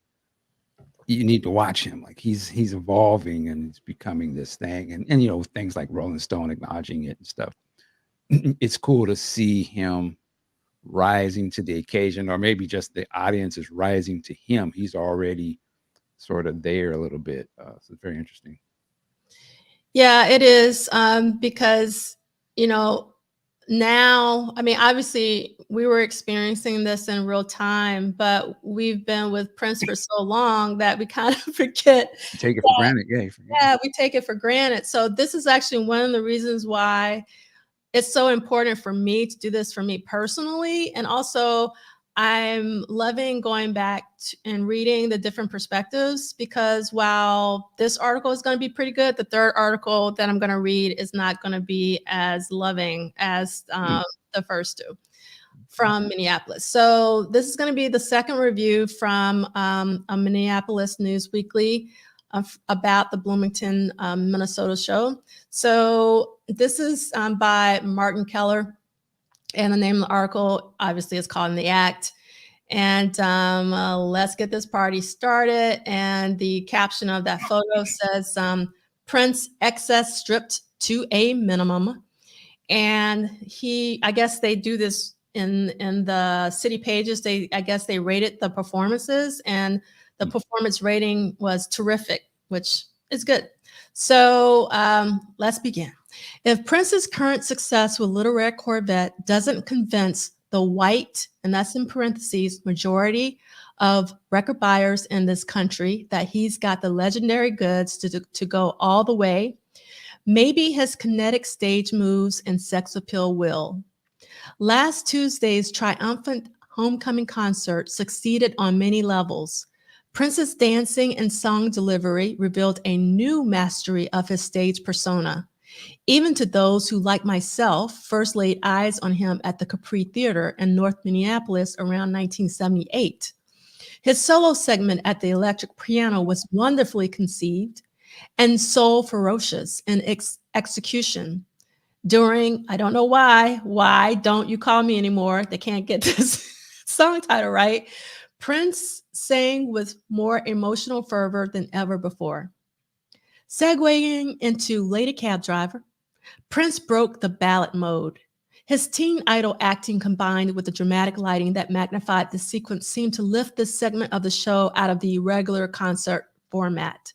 you need to watch him. Like he's evolving and it's becoming this thing. And things like Rolling Stone acknowledging it and stuff. It's cool to see him rising to the occasion, or maybe just the audience is rising to him. He's already sort of there a little bit. So it's very interesting. Yeah, it is. Because, now, I mean, obviously we were experiencing this in real time, but we've been with Prince for so long that we kind of forget. Take it for granted. Yeah. Yeah, we take it for granted. So this is actually one of the reasons why it's so important for me to do this for me personally. And also I'm loving going back and reading the different perspectives, because while this article is going to be pretty good, the third article that I'm going to read is not going to be as loving as the first two from Minneapolis. So this is going to be the second review from a Minneapolis News Weekly about the Bloomington, Minnesota show. So this is by Martin Keller, and the name of the article obviously is called In the Act. And let's get this party started. And the caption of that photo says, Prince excess stripped to a minimum. And I guess they do this in the city pages. I guess they rated the performances, and the performance rating was terrific, which is good. So let's begin. If Prince's current success with Little Red Corvette doesn't convince the white, and that's in parentheses, majority of record buyers in this country that he's got the legendary goods to go all the way, maybe his kinetic stage moves and sex appeal will. Last Tuesday's triumphant homecoming concert succeeded on many levels. Prince's dancing and song delivery revealed a new mastery of his stage persona. Even to those who, like myself, first laid eyes on him at the Capri Theater in North Minneapolis around 1978. His solo segment at the electric piano was wonderfully conceived and soul ferocious in execution. During, I don't know why don't you call me anymore? They can't get this song title right. Prince sang with more emotional fervor than ever before. Segueing into Lady Cab Driver, Prince broke the ballad mode. His teen idol acting combined with the dramatic lighting that magnified the sequence seemed to lift this segment of the show out of the regular concert format,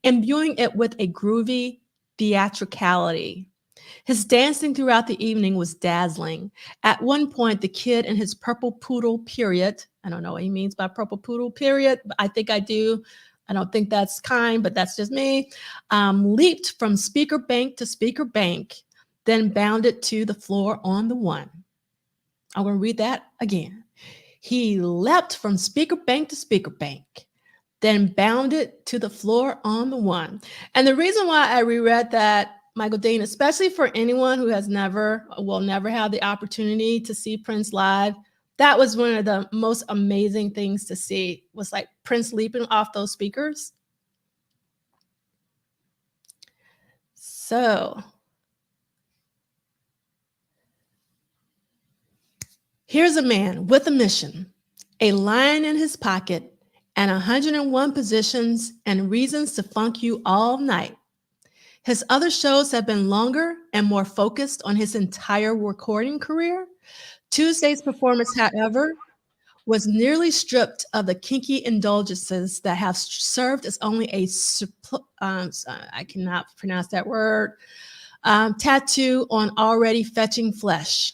imbuing it with a groovy theatricality. His dancing throughout the evening was dazzling. At one point, the kid in his purple poodle period, I don't know what he means by purple poodle period, but I think I do. I don't think that's kind, but that's just me, leaped from speaker bank to speaker bank, then bounded to the floor on the one. I'm going to read that again. He leapt from speaker bank to speaker bank, then bounded to the floor on the one. And the reason why I reread that, Michael Dean, especially for anyone who will never have the opportunity to see Prince live, that was one of the most amazing things to see, was like Prince leaping off those speakers. So here's a man with a mission, a lion in his pocket, and 101 positions and reasons to funk you all night. His other shows have been longer and more focused on his entire recording career. Tuesday's performance, however, was nearly stripped of the kinky indulgences that have served as only a, I cannot pronounce that word, tattoo on already fetching flesh.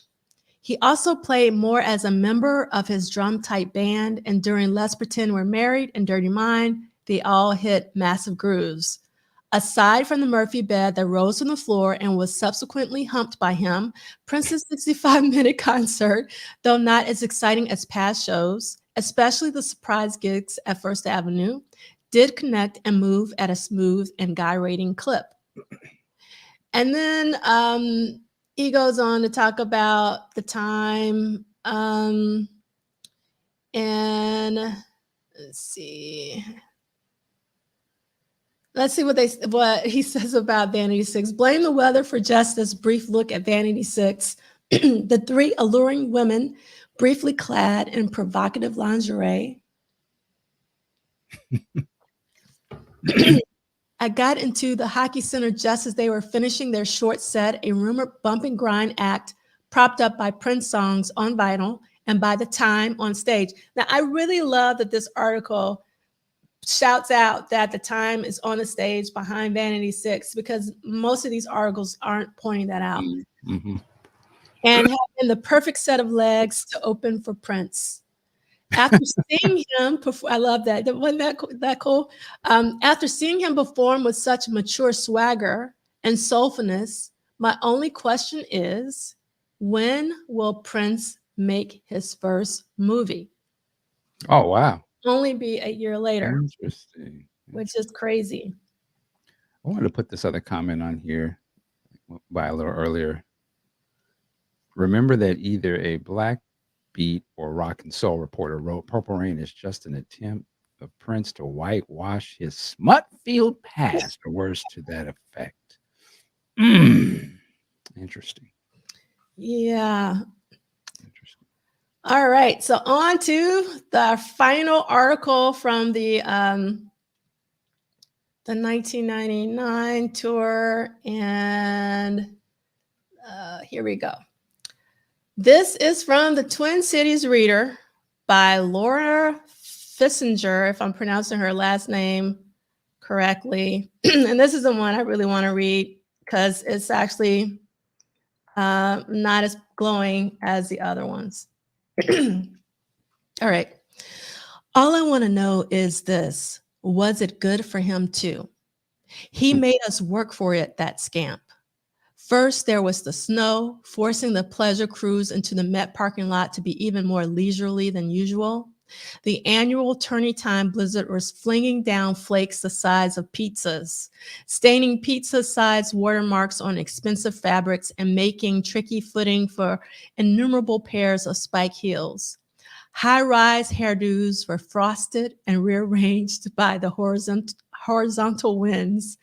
He also played more as a member of his drum-type band, and during Let's Pretend We're Married and Dirty Mind, they all hit massive grooves. Aside from the Murphy bed that rose from the floor and was subsequently humped by him, Prince's 65-minute concert, though not as exciting as past shows, especially the surprise gigs at First Avenue, did connect and move at a smooth and gyrating clip. And then he goes on to talk about the time, and let's see what he says about Vanity 6. Blame the weather for just this brief look at Vanity 6. The three alluring women, briefly clad in provocative lingerie. I got into the Hockey Center just as they were finishing their short set, a rumored bump and grind act propped up by Prince songs on vinyl and by the time on stage. Now, I really love that this article shouts out that the time is on the stage behind Vanity 6, because most of these articles aren't pointing that out. Mm-hmm. and having the perfect set of legs to open for Prince. After seeing him perform, I love that. Wasn't that cool? After seeing him perform with such mature swagger and soulfulness, my only question is, when will Prince make his first movie? Oh, wow. Only be a year later, Interesting. which is crazy. I wanted to put this other comment on here by a little earlier. Remember that either a black beat or rock and soul reporter wrote Purple Rain is just an attempt of Prince to whitewash his smut-filled past, or words to that effect. Interesting. Yeah. Interesting. All right. So on to the final article from the 1999 tour. And here we go. This is from the Twin Cities Reader by Laura Fissinger, if I'm pronouncing her last name correctly. And this is the one I really want to read because it's actually not as glowing as the other ones. All right. All I want to know is this: was it good for him too? He made us work for it, that scamp. First, there was the snow, forcing the pleasure cruise into the Met parking lot to be even more leisurely than usual. The annual tourney time blizzard was flinging down flakes the size of pizzas, staining pizza size watermarks on expensive fabrics and making tricky footing for innumerable pairs of spike heels. High-rise hairdos were frosted and rearranged by the horizontal winds.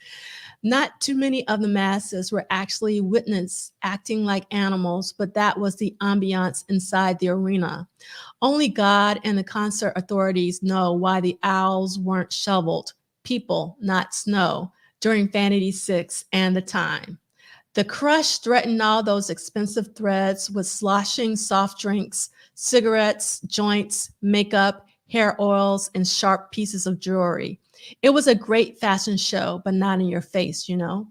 Not too many of the masses were actually witnessed acting like animals, but that was the ambiance inside the arena. Only God and the concert authorities know why the owls weren't shoveled, people, not snow, during Vanity 6 and the time. The crush threatened all those expensive threads with sloshing soft drinks, cigarettes, joints, makeup, hair oils, and sharp pieces of jewelry. It was a great fashion show, but not in your face, you know.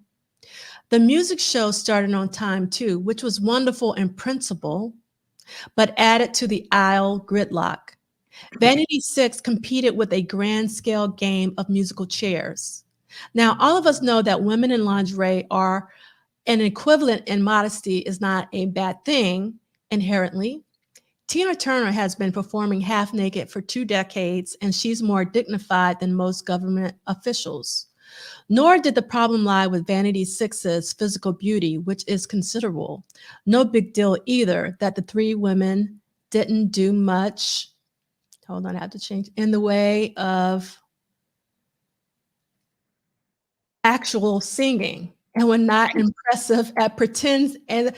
The music show started on time too, which was wonderful in principle, but added to the aisle gridlock. Vanity 6 competed with a grand scale game of musical chairs. Now, all of us know that women in lingerie are an equivalent in modesty is not a bad thing inherently. Tina Turner has been performing half naked for 2 decades, and she's more dignified than most government officials. Nor did the problem lie with Vanity 6's physical beauty, which is considerable. No big deal either that the 3 women didn't do much, hold on, I have to change, in the way of actual singing, and were not impressive at pretend. And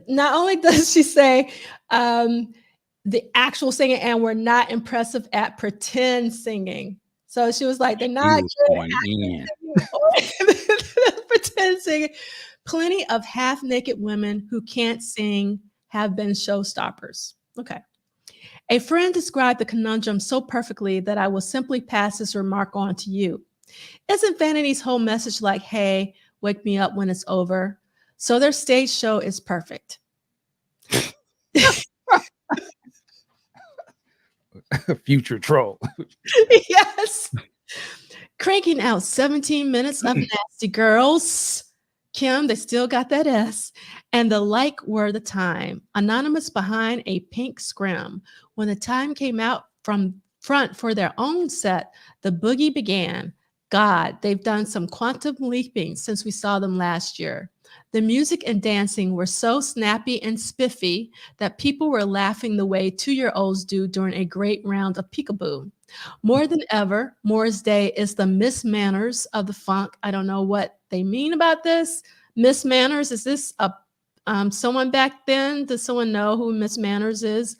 not only does she say the actual singing, and were not impressive at pretend singing. So she was like, they're not good at pretend singing. Plenty of half-naked women who can't sing have been showstoppers. Okay. A friend described the conundrum so perfectly that I will simply pass this remark on to you. Isn't Vanity's whole message like, hey, wake me up when it's over? So their stage show is perfect. Future troll. Yes. Cranking out 17 minutes of Nasty Girls. Kim, they still got that S. And the like were the time. Anonymous behind a pink scrim. When the time came out from front for their own set, the boogie began. God, they've done some quantum leaping since we saw them last year. The music and dancing were so snappy and spiffy that people were laughing the way 2-year-olds do during a great round of peekaboo. More than ever, Morris Day is the Miss Manners of the funk. I don't know what they mean about this. Miss Manners, is this someone back then? Does someone know who Miss Manners is?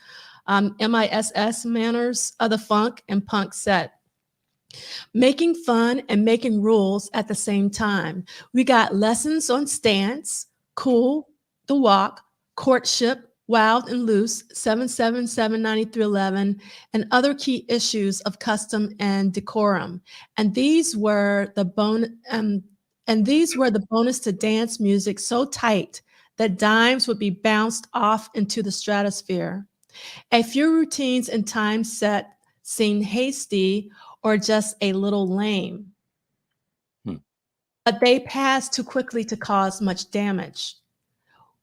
MISS Manners of the funk and punk set. Making fun and making rules at the same time. We got lessons on stance, cool, the walk, courtship, wild and loose, 7779311, and other key issues of custom and decorum. And these were the bonus to dance music so tight that dimes would be bounced off into the stratosphere. A few routines and time set seemed hasty or just a little lame. But they passed too quickly to cause much damage.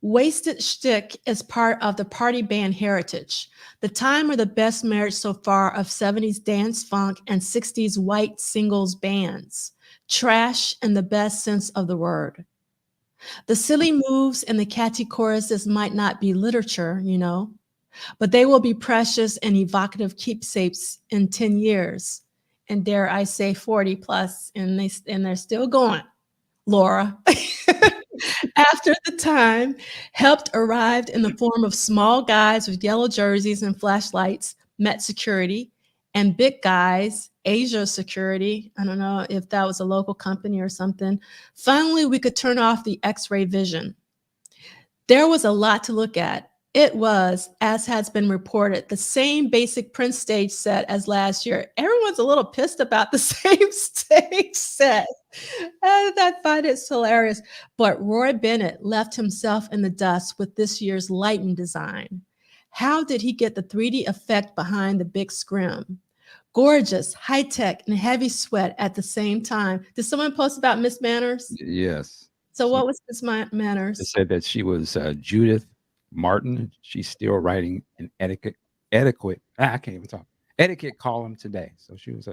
Wasted shtick is part of the party band heritage. The time are the best marriage so far of 70s dance funk and 60s white singles bands. Trash in the best sense of the word. The silly moves and the catchy choruses might not be literature, you know, but they will be precious and evocative keepsakes in 10 years. And dare I say 40 plus, and they're still going. Laura, after the time, helped arrived in the form of small guys with yellow jerseys and flashlights, Met Security, and big guys, Asia Security. I don't know if that was a local company or something. Finally, we could turn off the X-ray vision. There was a lot to look at. It was, as has been reported, the same basic Prince stage set as last year. Everyone's a little pissed about the same stage set. I find it hilarious. But Roy Bennett left himself in the dust with this year's lighting design. How did he get the 3D effect behind the big scrim? Gorgeous, high-tech, and heavy sweat at the same time. Did someone post about Miss Manners? Yes. So what was Miss Manners? It said that she was Judith Martin. She's still writing an etiquette column today. So she was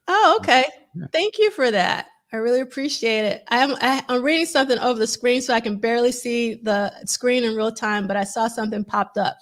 Oh, okay. Yeah. Thank you for that. I really appreciate it. I'm reading something over the screen, so I can barely see the screen in real time, but I saw something popped up.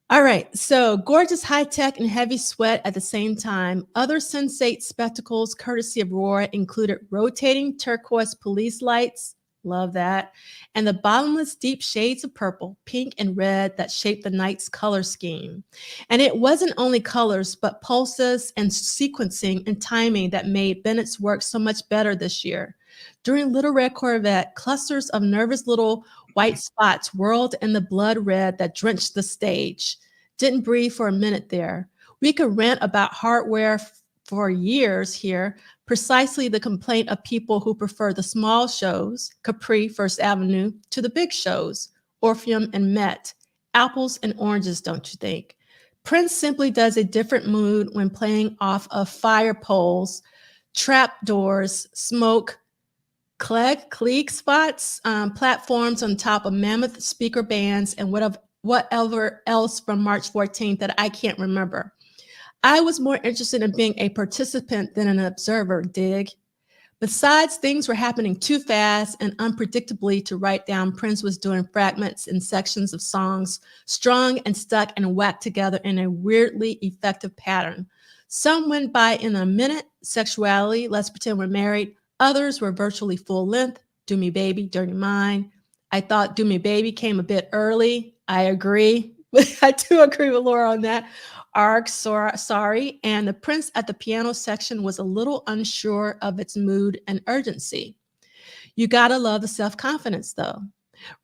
All right, so gorgeous high-tech and heavy sweat at the same time. Other sensate spectacles courtesy of Roy included rotating turquoise police lights, love that, and the bottomless deep shades of purple, pink, and red that shaped the night's color scheme. And it wasn't only colors, but pulses and sequencing and timing that made Bennett's work so much better this year. During Little Red Corvette, clusters of nervous little white spots whirled in the blood red that drenched the stage. Didn't breathe for a minute there. We could rant about hardware for years here, precisely the complaint of people who prefer the small shows, Capri, First Avenue, to the big shows, Orpheum and Met. Apples and oranges, don't you think? Prince simply does a different mood when playing off of fire poles, trap doors, smoke, clique spots, platforms on top of mammoth speaker bands, and whatever else from March 14th that I can't remember. I was more interested in being a participant than an observer, dig. Besides, things were happening too fast and unpredictably to write down. Prince was doing fragments and sections of songs, strung and stuck and whacked together in a weirdly effective pattern. Some went by in a minute, Sexuality, Let's Pretend We're Married. Others were virtually full length, Do Me Baby, Dirty Mind. I thought Do Me Baby came a bit early. I agree. I do agree with Laura on that. Arg, sorry. And the Prince at the piano section was a little unsure of its mood and urgency. You gotta love the self-confidence though.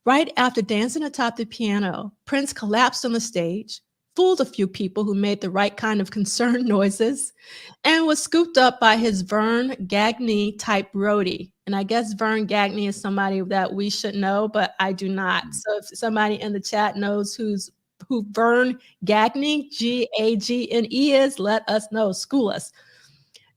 Right after dancing atop the piano, Prince collapsed on the stage, fooled a few people who made the right kind of concerned noises, and was scooped up by his Vern Gagne type roadie. And I guess Vern Gagne is somebody that we should know, but I do not. So if somebody in the chat knows who Vern Gagne, Gagne is, let us know, school us.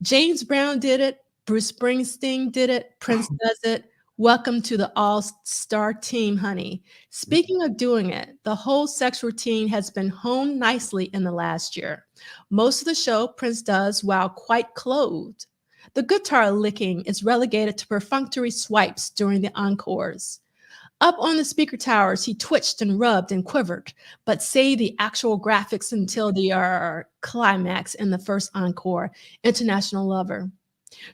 James Brown did it. Bruce Springsteen did it. Prince does it. Welcome to the all-star team, honey. Speaking of doing it, the whole sex routine has been honed nicely in the last year. Most of the show Prince does while quite clothed. The guitar licking is relegated to perfunctory swipes during the encores. Up on the speaker towers, he twitched and rubbed and quivered, but saved the actual graphics until the climax in the first encore, International Lover.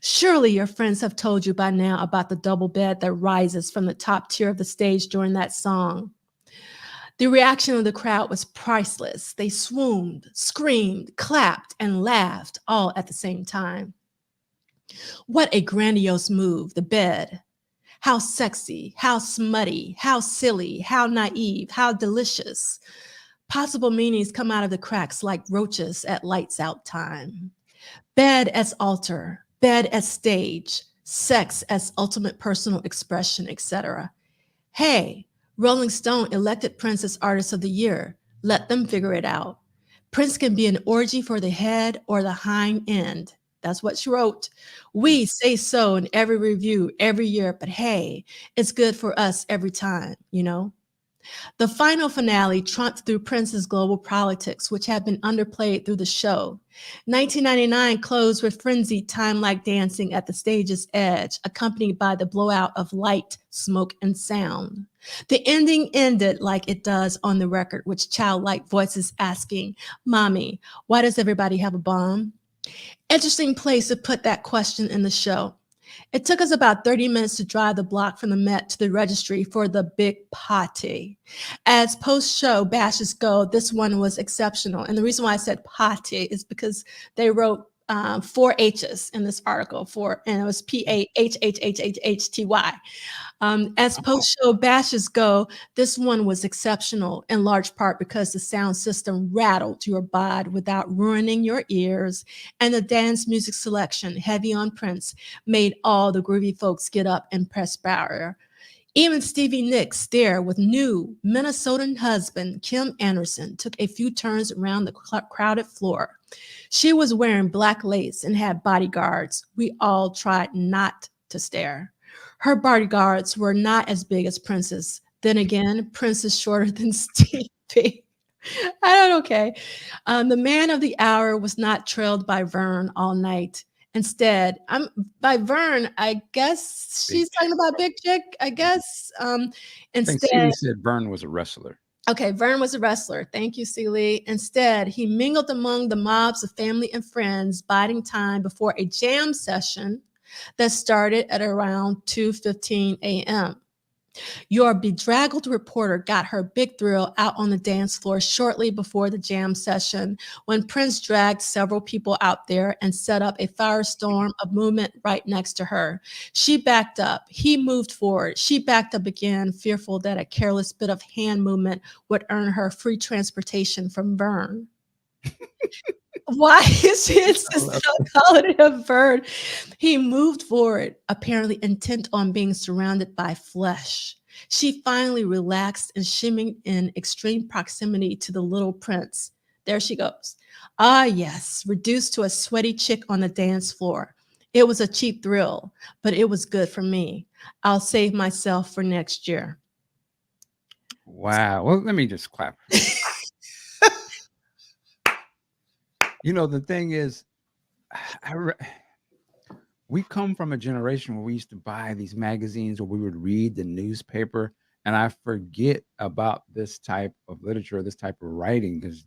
Surely your friends have told you by now about the double bed that rises from the top tier of the stage during that song. The reaction of the crowd was priceless. They swooned, screamed, clapped, and laughed all at the same time. What a grandiose move, the bed. How sexy, how smutty, how silly, how naive, how delicious. Possible meanings come out of the cracks like roaches at lights out time. Bed as altar, bed as stage, sex as ultimate personal expression, etc. Hey, Rolling Stone elected Prince as Artist of the Year. Let them figure it out. Prince can be an orgy for the head or the hind end. That's what she wrote. We say so in every review every year, but hey, it's good for us every time, you know? The final finale trumped through Prince's global politics, which had been underplayed through the show. 1999 closed with frenzied time-like dancing at the stage's edge, accompanied by the blowout of light, smoke, and sound. The ending ended like it does on the record, with childlike voices asking, "Mommy, why does everybody have a bomb?" Interesting place to put that question in the show. It took us about 30 minutes to drive the block from the Met to the registry for the big party. As post-show bashes go, this one was exceptional. And the reason why I said party is because they wrote 4 H's in this article, and it was P-A-H-H-H-H-H-T-Y. As post-show bashes go, this one was exceptional in large part because the sound system rattled your bod without ruining your ears, and the dance music selection, heavy on Prince, made all the groovy folks get up and press barrier. Even Stevie Nicks, there with new Minnesotan husband Kim Anderson, took a few turns around the crowded floor. She was wearing black lace and had bodyguards. We all tried not to stare. Her bodyguards were not as big as Prince's. Then again, Prince is shorter than Stevie. Okay. The man of the hour was not trailed by Vern all night. Instead, by Vern, I guess she's talking about Big Chick, I guess. I think Instead, Celie said Vern was a wrestler. okay, Vern was a wrestler. Thank you, Celie. Instead, he mingled among the mobs of family and friends, biding time before a jam session that started at around 2:15 a.m. Your bedraggled reporter got her big thrill out on the dance floor shortly before the jam session when Prince dragged several people out there and set up a firestorm of movement right next to her. She backed up. He moved forward. She backed up again, fearful that a careless bit of hand movement would earn her free transportation from Vern. Why is he insisting on calling him Vern? He moved forward, apparently intent on being surrounded by flesh. She finally relaxed and shimmied in extreme proximity to the little Prince. There she goes. Ah, yes, reduced to a sweaty chick on the dance floor. It was a cheap thrill, but it was good for me. I'll save myself for next year. Wow. Well, let me just clap. You know, the thing is, we come from a generation where we used to buy these magazines or we would read the newspaper, and I forget about this type of literature, this type of writing, because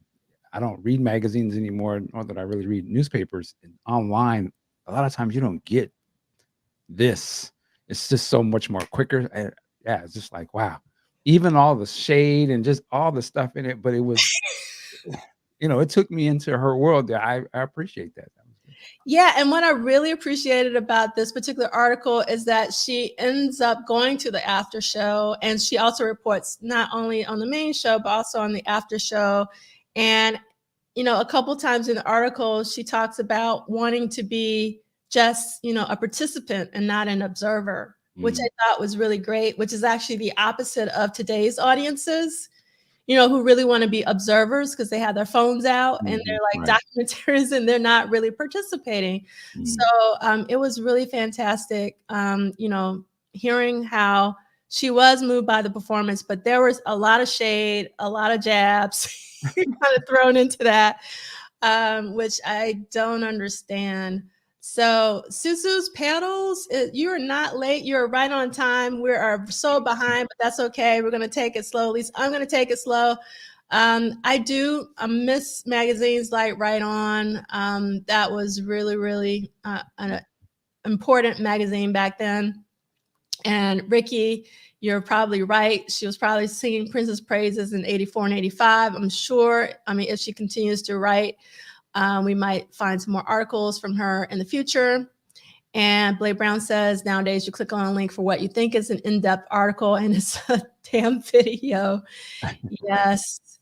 I don't read magazines anymore, nor that I really read newspapers. And online, a lot of times you don't get this. It's just so much more quicker. And yeah, it's just like, wow. Even all the shade and just all the stuff in it, but it was... You know, it took me into her world there. I appreciate that. Yeah, and what I really appreciated about this particular article is that she ends up going to the after show, and she also reports not only on the main show, but also on the after show. And, you know, a couple times in the article, she talks about wanting to be just, you know, a participant and not an observer, which I thought was really great, which is actually the opposite of today's audiences, you know, who really want to be observers because they have their phones out and they're like documentarians and they're not really participating. So it was really fantastic, you know, hearing how she was moved by the performance, but there was a lot of shade, a lot of jabs kind of thrown into that, which I don't understand. So Susu's panels, you are not late. You're right on time. We are so behind, but that's okay. We're going to take it slowly. So I'm going to take it slow. I do miss magazines like Right On. That was really, really an important magazine back then. And Ricky, you're probably right. She was probably singing Prince's praises in 84 and 85. I'm sure. I mean, if she continues to write, we might find some more articles from her in the future. And Blake Brown says, nowadays you click on a link for what you think is an in-depth article and it's a damn video. Yes.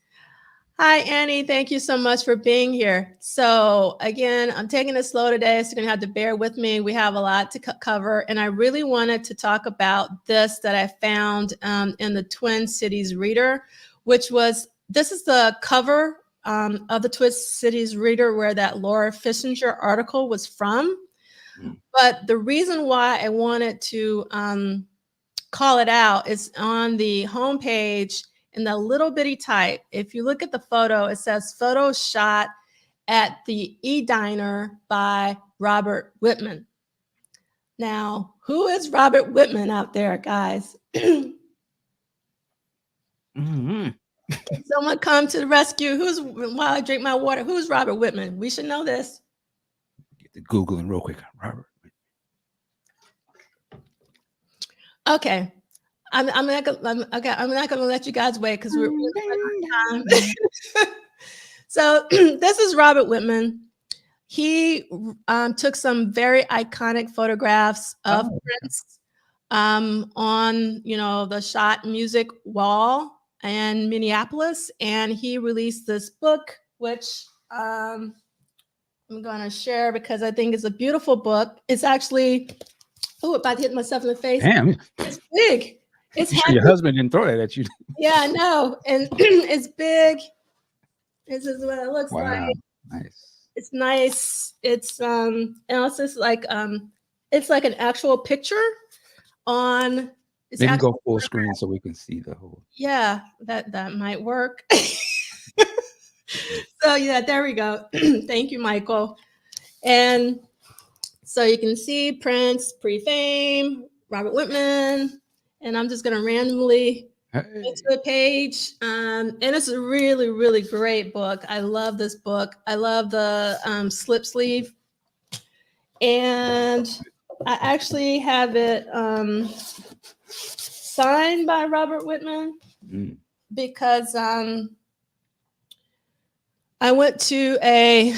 Hi, Annie. Thank you so much for being here. So again, I'm taking it slow today, so you're gonna have to bear with me. We have a lot to cover, and I really wanted to talk about this that I found in the Twin Cities Reader, this is the cover of the Twin Cities Reader where that Laura Fissinger article was from. But the reason why I wanted to call it out is on the homepage in the little bitty type. If you look at the photo, it says photo shot at the E-Diner by Robert Whitman. Now, who is Robert Whitman out there, guys? Mm-hmm. Someone come to the rescue. While I drink my water, who's Robert Whitman? We should know this. Get to Googling real quick. Robert. Okay. I'm not gonna let you guys wait because we're time. So this is Robert Whitman. He took some very iconic photographs of Prince on, the Shot Music wall in Minneapolis, and he released this book, which I'm going to share because I think it's a beautiful book. It's actually, about to hit myself in the face. Damn, it's big. It's sure your husband didn't throw that at you. Yeah, I know, and it's big. This is what it looks like. Nice. It's nice. It's and it's just like it's like an actual picture on. Maybe go full screen so we can see the whole. Yeah, that might work. So yeah, there we go. Thank you, Michael. And so you can see Prince, pre-fame, Robert Whitman, and I'm just gonna randomly go to the page. And it's a really, really great book. I love this book. I love the slip sleeve. And I actually have it signed by Robert Whitman because I went to a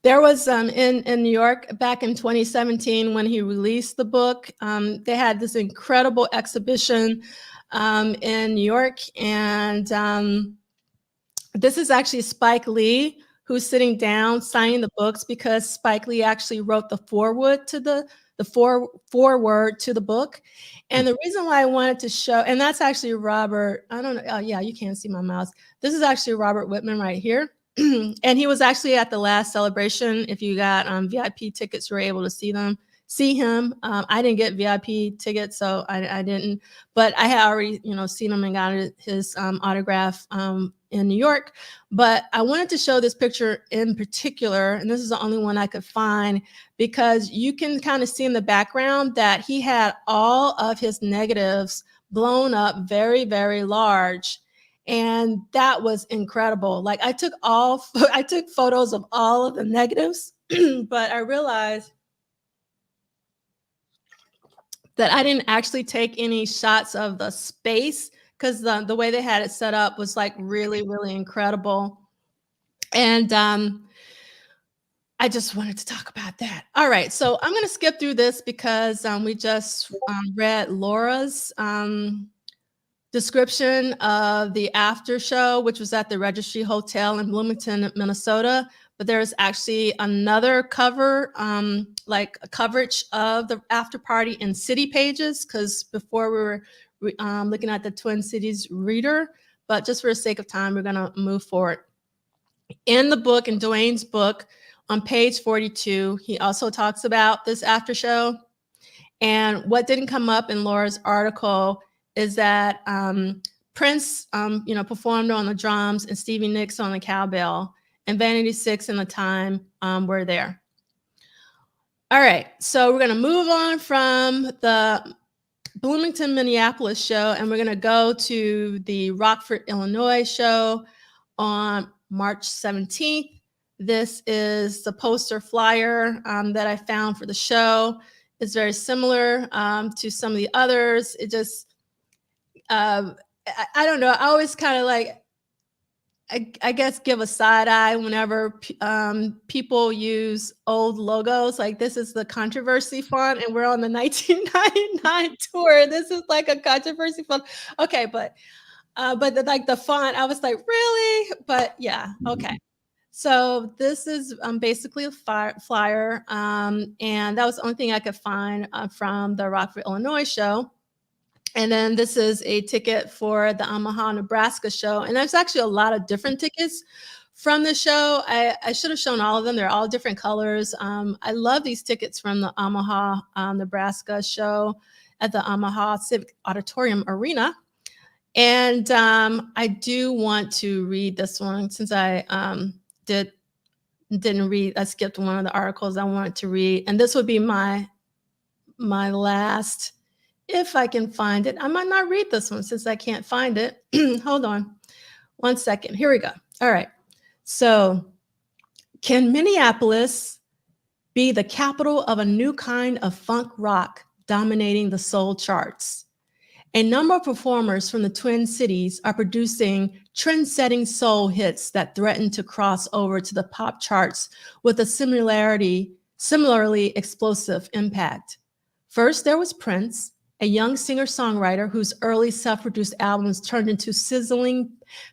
there was in New York back in 2017 when he released the book. They had this incredible exhibition in New York, and this is actually Spike Lee who's sitting down signing the books because Spike Lee actually wrote the foreword to the book. And the reason why I wanted to show, and that's actually Robert. I don't know. Oh yeah, you can't see my mouse. This is actually Robert Whitman right here. And he was actually at the last celebration. If you got VIP tickets, you were able to see him. I didn't get VIP tickets, so I didn't. But I had already, seen him and got his autograph in New York. But I wanted to show this picture in particular, and this is the only one I could find, because you can kind of see in the background that he had all of his negatives blown up very, very large. And that was incredible. Like I took photos of all of the negatives, but I realized that I didn't actually take any shots of the space because the way they had it set up was like really, really incredible. And I just wanted to talk about that. All right, so I'm going to skip through this because we just read Laura's description of the after show, which was at the Registry Hotel in Bloomington, Minnesota. But there's actually another cover, like a coverage of the after party in City Pages, because before we were looking at the Twin Cities Reader. But just for the sake of time, we're going to move forward. In the book, in DUANE's book, on page 42, he also talks about this after show. And what didn't come up in Laura's article is that Prince, performed on the drums and Stevie Nicks on the cowbell, and Vanity Six and The Time were there. All right, so we're gonna move on from the Bloomington, Minneapolis show, and we're gonna go to the Rockford, Illinois show on March 17th. This is the poster flyer that I found for the show. It's very similar to some of the others. It just, I don't know. I always kind of like, I guess, give a side eye whenever people use old logos. Like this is the controversy font, and we're on the 1999 tour. This is like a controversy font. Okay, but But like the font, I was like, really? But yeah, okay. So this is basically a flyer, and that was the only thing I could find from the Rockford, Illinois show. And then this is a ticket for the Omaha, Nebraska show. And there's actually a lot of different tickets from the show. I should have shown all of them. They're all different colors. I love these tickets from the Omaha, Nebraska show at the Omaha Civic Auditorium Arena. And I do want to read this one since I didn't read. I skipped one of the articles I wanted to read. And this would be my last, if I can find it. I might not read this one since I can't find it. Hold on 1 second. Here we go. All right. So, can Minneapolis be the capital of a new kind of funk rock dominating the soul charts? A number of performers from the Twin Cities are producing trend-setting soul hits that threaten to cross over to the pop charts with a similarly explosive impact. First, there was Prince, a young singer-songwriter whose early self-produced albums turned into sizzling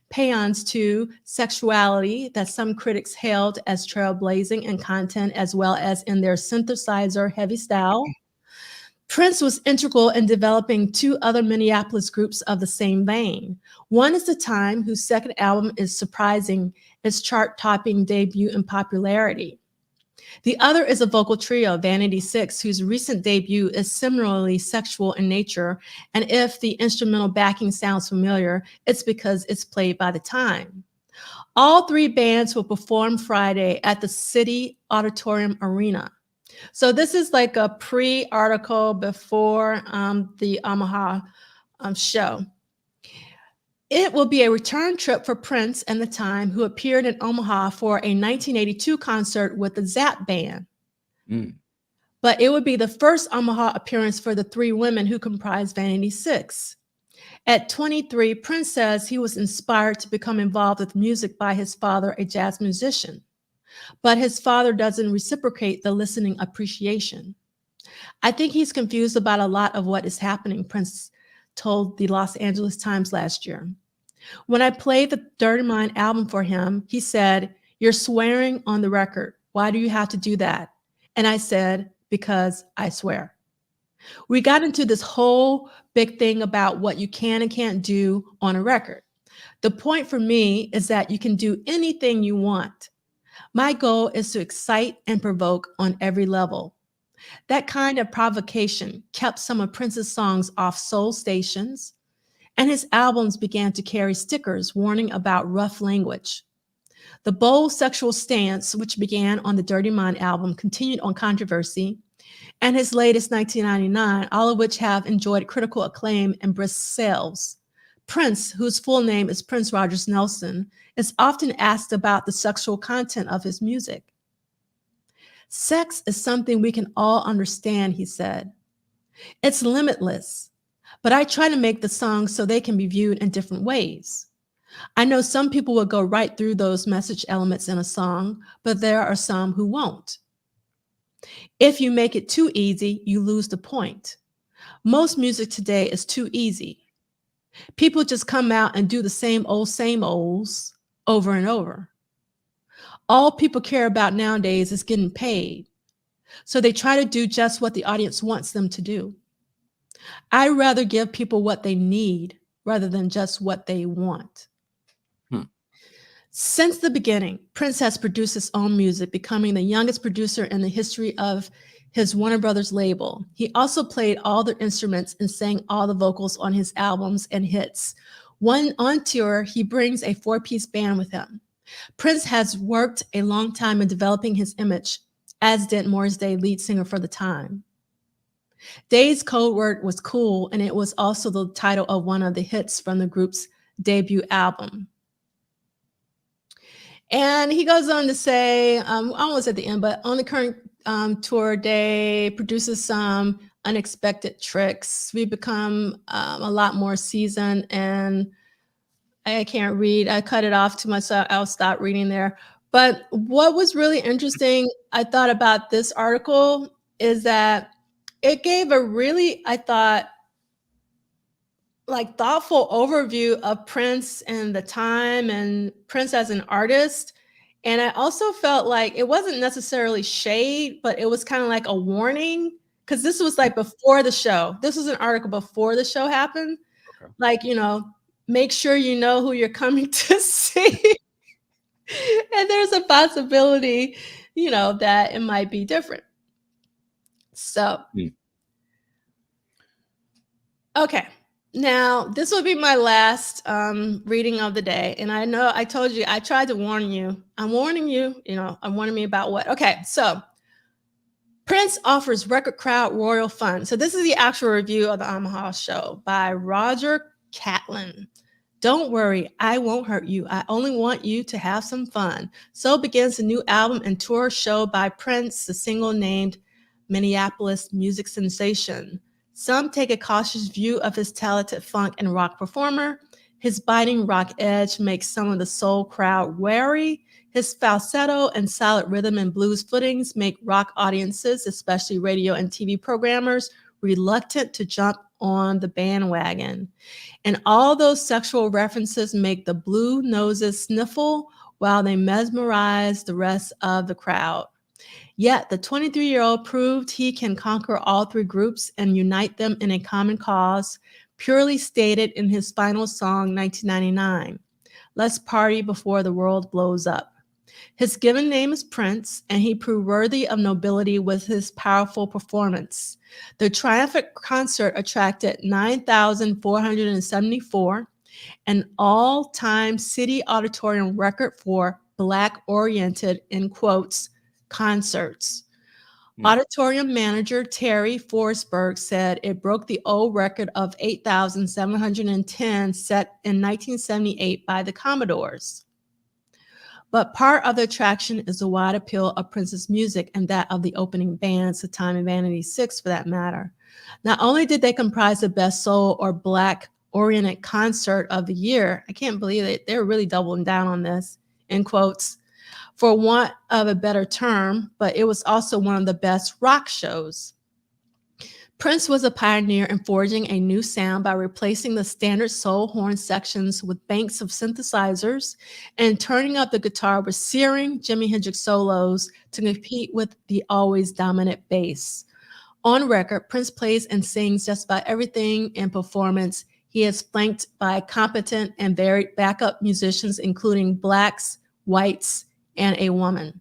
paeans to sexuality that some critics hailed as trailblazing in content as well as in their synthesizer-heavy style. Prince was integral in developing two other Minneapolis groups of the same vein. One is The Time, whose second album is surprising its chart-topping debut in popularity. The other is a vocal trio, Vanity Six, whose recent debut is similarly sexual in nature, and if the instrumental backing sounds familiar, it's because it's played by The Time. All three bands will perform Friday at the City Auditorium Arena. So this is like a pre-article before the Omaha show. It will be a return trip for Prince and The Time, who appeared in Omaha for a 1982 concert with the Zapp Band. But it would be the first Omaha appearance for the three women who comprise Vanity Six. At 23, Prince says he was inspired to become involved with music by his father, a jazz musician. But his father doesn't reciprocate the listening appreciation. I think he's confused about a lot of what is happening, Prince told the Los Angeles Times last year. When I played the Dirty Mind album for him, he said, "You're swearing on the record. Why do you have to do that?" And I said, "Because I swear." We got into this whole big thing about what you can and can't do on a record. The point for me is that you can do anything you want. My goal is to excite and provoke on every level. That kind of provocation kept some of Prince's songs off soul stations, and his albums began to carry stickers warning about rough language. The bold sexual stance, which began on the Dirty Mind album, continued on Controversy, and his latest 1999, all of which have enjoyed critical acclaim and brisk sales. Prince, whose full name is Prince Rogers Nelson, is often asked about the sexual content of his music. "Sex is something we can all understand," he said. "It's limitless, but I try to make the songs so they can be viewed in different ways. I know some people will go right through those message elements in a song, but there are some who won't. If you make it too easy, you lose the point. Most music today is too easy. People just come out and do the same olds over and over. All people care about nowadays is getting paid. So they try to do just what the audience wants them to do. I'd rather give people what they need rather than just what they want." Since the beginning, Prince has produced his own music, becoming the youngest producer in the history of his Warner Brothers label. He also played all the instruments and sang all the vocals on his albums and hits. When on tour, he brings a 4-piece band with him. Prince has worked a long time in developing his image, as did Morris Day, lead singer for The Time. Day's code word was cool, and it was also the title of one of the hits from the group's debut album. And he goes on to say, almost at the end, but on the current tour, Day produces some unexpected tricks. We become a lot more seasoned, and I can't read. I cut it off too much, so I'll stop reading there. But what was really interesting, I thought, about this article is that it gave a really, I thought, like thoughtful overview of Prince and the time and Prince as an artist. And I also felt like it wasn't necessarily shade, but it was kind of like a warning, because this was like before the show. This was an article before the show happened. Okay. Like, make sure you know who you're coming to see. And there's a possibility, that it might be different. So, okay. Now, this will be my last reading of the day. And I know I told you, I tried to warn you. I'm warning you, I'm warning me about what? Okay, so Prince offers record crowd royal fun. So this is the actual review of the Omaha show by Roger Catlin. Don't worry, I won't hurt you. I only want you to have some fun. So begins a new album and tour show by Prince, the single named Minneapolis music sensation. Some take a cautious view of his talented funk and rock performer. His biting rock edge makes some of the soul crowd wary. His falsetto and solid rhythm and blues footings make rock audiences, especially radio and TV programmers, reluctant to jump on the bandwagon. And all those sexual references make the blue noses sniffle while they mesmerize the rest of the crowd. Yet the 23-year-old proved he can conquer all three groups and unite them in a common cause, purely stated in his final song, 1999, Let's Party Before the World Blows Up. His given name is Prince, and he proved worthy of nobility with his powerful performance. The triumphant concert attracted 9,474, an all-time city auditorium record for Black-oriented, in quotes, concerts. Auditorium manager Terry Forsberg said it broke the old record of 8,710 set in 1978 by the Commodores. But part of the attraction is the wide appeal of Prince's music and that of the opening bands, The Time and Vanity Six for that matter. Not only did they comprise the best soul or Black-oriented concert of the year, I can't believe it, they're really doubling down on this, in quotes, for want of a better term, but it was also one of the best rock shows. Prince was a pioneer in forging a new sound by replacing the standard soul horn sections with banks of synthesizers and turning up the guitar with searing Jimi Hendrix solos to compete with the always dominant bass. On record, Prince plays and sings just about everything in performance. He is flanked by competent and varied backup musicians, including Blacks, whites, and a woman.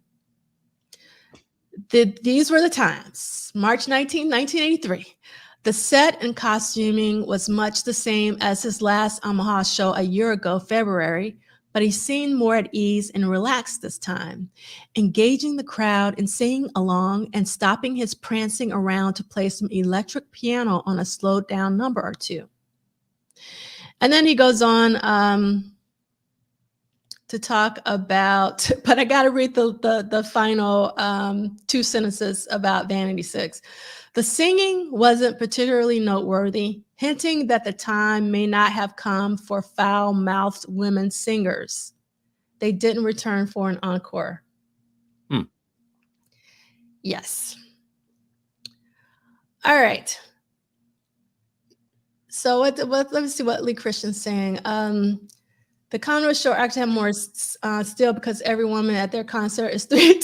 These were the times. March 19, 1983. The set and costuming was much the same as his last Omaha show a year ago, February, but he seemed more at ease and relaxed this time, engaging the crowd and singing along and stopping his prancing around to play some electric piano on a slowed down number or two. And then he goes on to talk about, but I got to read the final two sentences about Vanity Six. The singing wasn't particularly noteworthy, hinting that the time may not have come for foul-mouthed women singers. They didn't return for an encore. Yes. All right. So let me see what Lee Christian's saying. The Commodore show actually have more still because every woman at their concert is 3.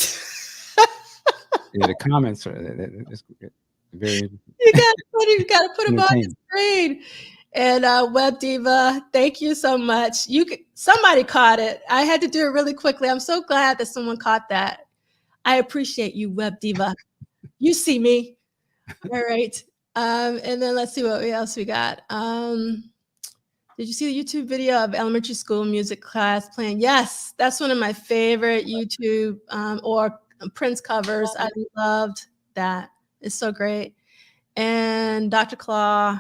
Yeah, the comments are very. You gotta put them on the screen. And Web Diva, thank you so much. Somebody caught it. I had to do it really quickly. I'm so glad that someone caught that. I appreciate you, Web Diva. You see me. All right. And then let's see what else we got. Did you see the YouTube video of elementary school music class playing? Yes, that's one of my favorite YouTube or Prince covers. I loved that. It's so great. And Dr. Claw,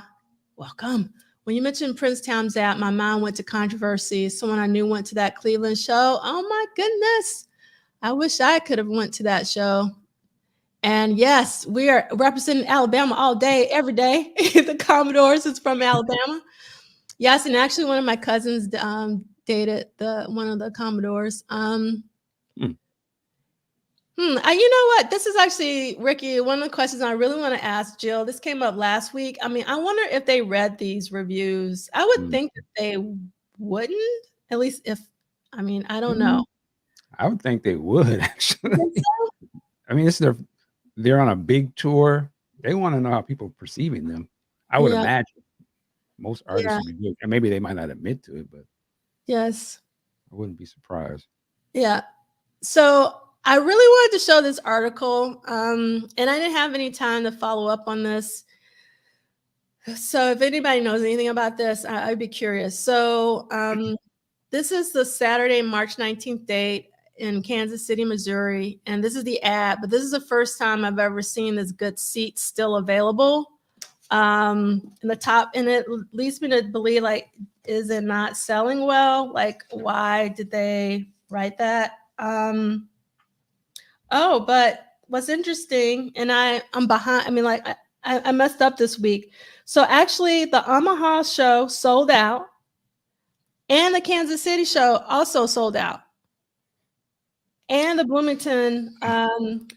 welcome. When you mentioned Prince Town Zap, my mind went to Controversy. Someone I knew went to that Cleveland show. Oh my goodness. I wish I could have went to that show. And yes, we are representing Alabama all day, every day. The Commodores is from Alabama. Yes, and actually one of my cousins dated one of the Commodores. You know what? This is actually, Ricky, one of the questions I really want to ask Jill. This came up last week. I mean, I wonder if they read these reviews. I would think that they wouldn't, at least if, I mean, I don't know. I would think they would, actually. You think so? I mean, they're on a big tour. They want to know how people are perceiving them. I would Yeah. imagine most artists Yeah. would be good. And maybe they might not admit to it, but Yes. I wouldn't be surprised. Yeah. So I really wanted to show this article, and I didn't have any time to follow up on this. So if anybody knows anything about this, I'd be curious. So this is the Saturday, March 19th date in Kansas City, Missouri. And this is the ad, but this is the first time I've ever seen this good seat still available. In the top, and it leads me to believe, like, is it not selling well? Like, why did they write that? Oh, but what's interesting, and I'm behind, I mean, like, I messed up this week. So actually the Omaha show sold out and the Kansas City show also sold out. And the Bloomington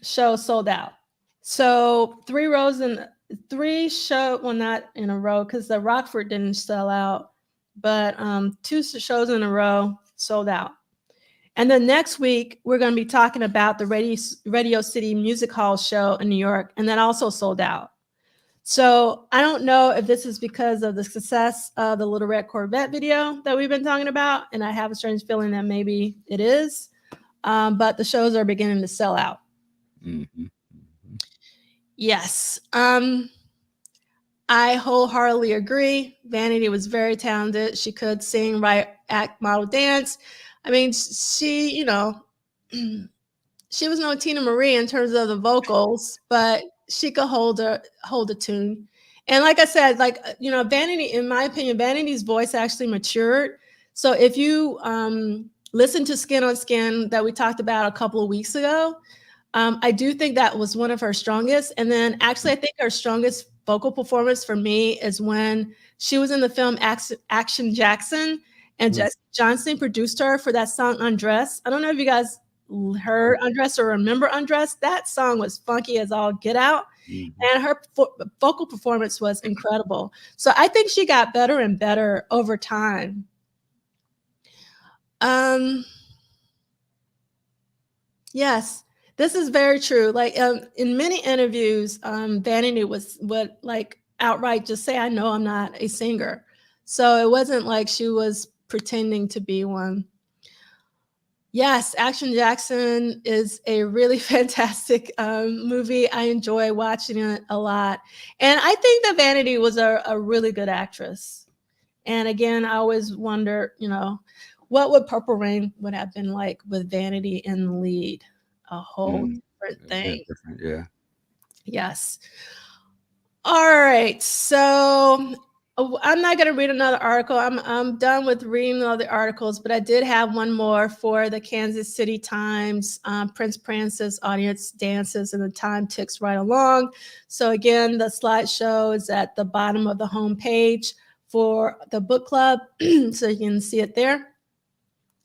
show sold out. So 3 rows and 3 show, well, not in a row because the Rockford didn't sell out, but 2 shows in a row sold out. And then next week, we're going to be talking about the Radio City Music Hall show in New York, and that also sold out. So I don't know if this is because of the success of the Little Red Corvette video that we've been talking about, and I have a strange feeling that maybe it is, but the shows are beginning to sell out. Mm-hmm. Yes. I wholeheartedly agree. Vanity was very talented. She could sing, write, act, model, dance. I mean, she, you know, she was no Tina Marie in terms of the vocals, but she could hold a tune. And like I said, like, you know, Vanity, in my opinion, Vanity's voice actually matured. So if you listen to Skin on Skin that we talked about a couple of weeks ago, I do think that was one of her strongest. And then actually, I think her strongest vocal performance for me is when she was in the film Action Jackson, and Jesse Johnson produced her for that song Undress. I don't know if you guys heard Undress or remember Undress. That song was funky as all get out. And her vocal performance was incredible. So I think she got better and better over time. Yes, this is very true. Like in many interviews, Vanity would like outright just say, "I know I'm not a singer." So it wasn't like she was pretending to be one. Yes, Action Jackson is a really fantastic movie. I enjoy watching it a lot. And I think that Vanity was a really good actress. And again, I always wonder, you know, what would Purple Rain would have been like with Vanity in the lead? A whole different thing. Yeah. Yes. All right. So I'm not going to read another article. I'm done with reading all the articles, but I did have one more for the Kansas City Times. Prince Prance's audience dances and the time ticks right along. So again, the slideshow is at the bottom of the home page for the book club. So you can see it there